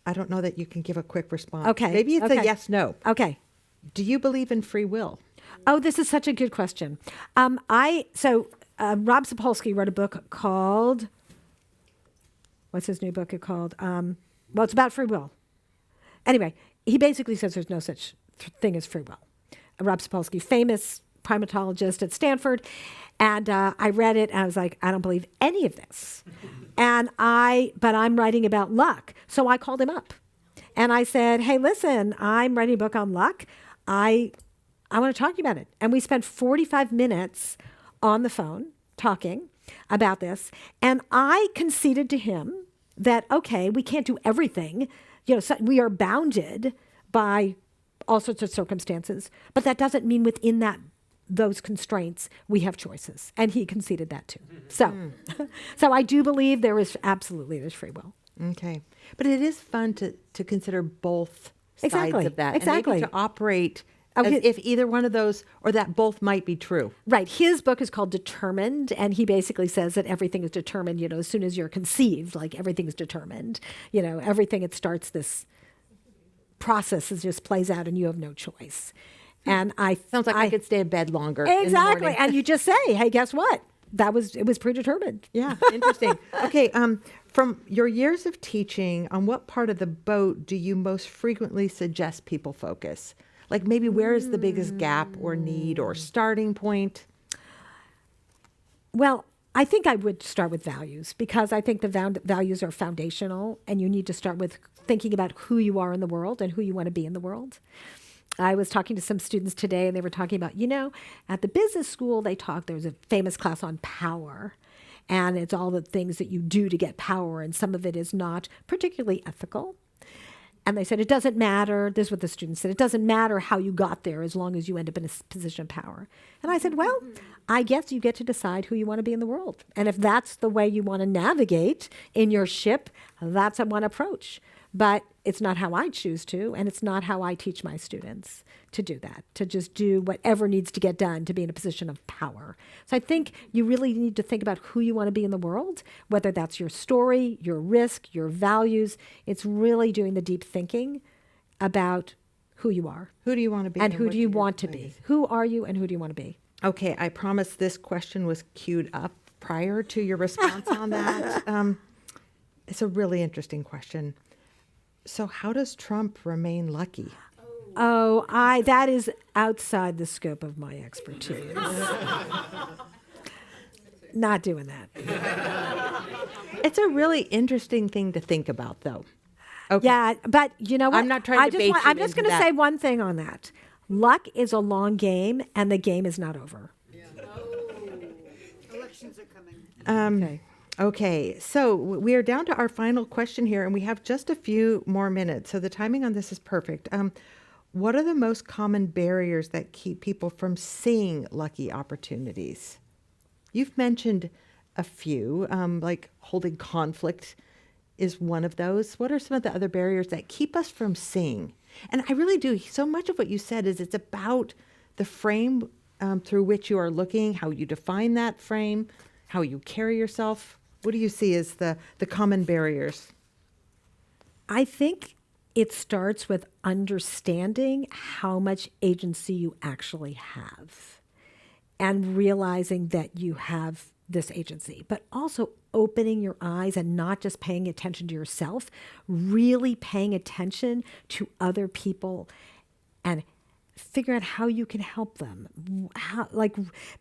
I don't know that you can give a quick response. Okay. Maybe it's a yes, no. Okay. Do you believe in free will? Oh, this is such a good question. Rob Sapolsky wrote a book called, what's his new book called? It's about free will. Anyway, he basically says there's no such thing as free will. Rob Sapolsky, famous primatologist at Stanford. And I read it and I was like, I don't believe any of this. But I'm writing about luck. So I called him up. And I said, hey, listen, I'm writing a book on luck. I want to talk to you about it. And we spent 45 minutes on the phone talking about this. And I conceded to him that, okay, we can't do everything. So we are bounded by all sorts of circumstances, but that doesn't mean within those constraints we have choices. And he conceded that too. So I do believe there's free will. Okay. But it is fun to consider both sides Exactly. of that. Exactly. And maybe to operate as if either one of those or that both might be true. Right. His book is called Determined, and he basically says that everything is determined, as soon as you're conceived, like everything is determined. Everything, it starts this process, it just plays out and you have no choice. And Sounds like I could stay in bed longer. In the Exactly. morning. And you just say, hey, guess what? It was predetermined. Yeah, interesting. Okay, from your years of teaching, on what part of the boat do you most frequently suggest people focus? Like maybe where is the biggest gap or need or starting point? Well, I think I would start with values, because I think the values are foundational, and you need to start with thinking about who you are in the world and who you want to be in the world. I was talking to some students today, and they were talking about, at the business school, there's a famous class on power, and it's all the things that you do to get power, and some of it is not particularly ethical. And they said, it doesn't matter. This is what the students said. It doesn't matter how you got there as long as you end up in a position of power. And I said, well, I guess you get to decide who you want to be in the world. And if that's the way you want to navigate in your ship, that's one approach. But it's not how I choose to, and it's not how I teach my students to do that, to just do whatever needs to get done to be in a position of power. So I think you really need to think about who you want to be in the world, whether that's your story, your risk, your values. It's really doing the deep thinking about who you are. Who do you want to be? And who do you want to be? Who are you and who do you want to be? Okay, I promise this question was queued up prior to your response on that. It's a really interesting question. So how does Trump remain lucky? Oh, that is outside the scope of my expertise. Not doing that. It's a really interesting thing to think about, though. Okay. Yeah, but you know what? I'm not trying to bait you I'm just into going to that. say one thing on that. Luck is a long game, and the game is not over. Elections are coming. Okay, so we are down to our final question here, and we have just a few more minutes. So the timing on this is perfect. What are the most common barriers that keep people from seeing lucky opportunities? You've mentioned a few, like holding conflict is one of those. What are some of the other barriers that keep us from seeing? And I really do. So much of what you said is it's about the frame through which you are looking, how you define that frame, how you carry yourself. What do you see as the common barriers? I think it starts with understanding how much agency you actually have and realizing that you have this agency, but also opening your eyes and not just paying attention to yourself, really paying attention to other people and figure out how you can help them, like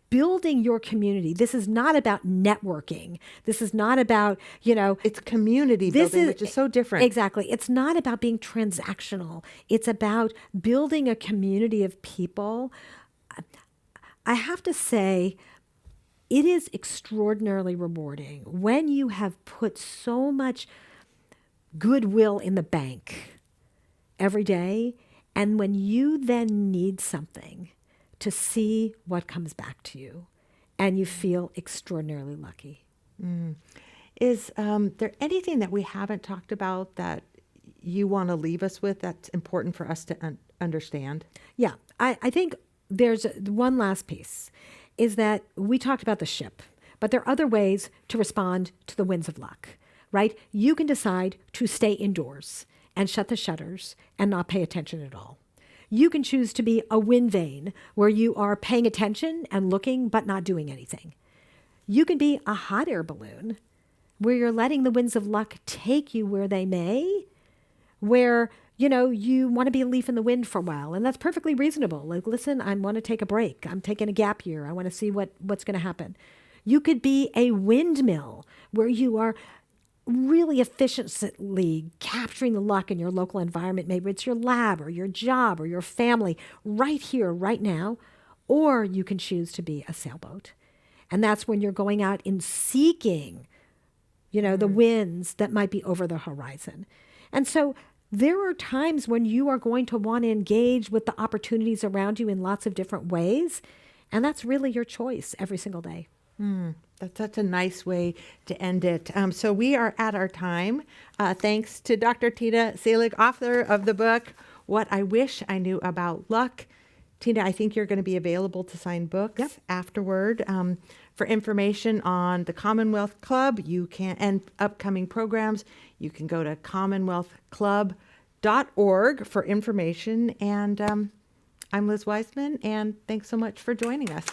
building your community. This is not about networking. This is not about, It's community building, which is so different. Exactly. It's not about being transactional. It's about building a community of people. I have to say, it is extraordinarily rewarding when you have put so much goodwill in the bank every day, and when you then need something, to see what comes back to you, and you feel extraordinarily lucky. Is there anything that we haven't talked about that you want to leave us with that's important for us to understand? Yeah, I think there's one last piece, is that we talked about the ship, but there are other ways to respond to the winds of luck, right? You can decide to stay indoors and shut the shutters and not pay attention at all. You can choose to be a wind vane, where you are paying attention and looking but not doing anything. You can be a hot air balloon, where you're letting the winds of luck take you where they may, where you want to be a leaf in the wind for a while, and that's perfectly reasonable. Like, listen, I want to take a break. I'm taking a gap year. I want to see what's going to happen. You could be a windmill, where you are really efficiently capturing the luck in your local environment, maybe it's your lab or your job or your family, right here, right now, or you can choose to be a sailboat. And that's when you're going out and seeking, the winds that might be over the horizon. And so there are times when you are going to want to engage with the opportunities around you in lots of different ways. And that's really your choice every single day. That's such a nice way to end it. So we are at our time. Thanks to Dr. Tina Seelig, author of the book, What I Wish I Knew About Luck. Tina, I think you're going to be available to sign books afterward. For information on the Commonwealth Club, and upcoming programs, you can go to commonwealthclub.org for information. And I'm Liz Wiseman, and thanks so much for joining us.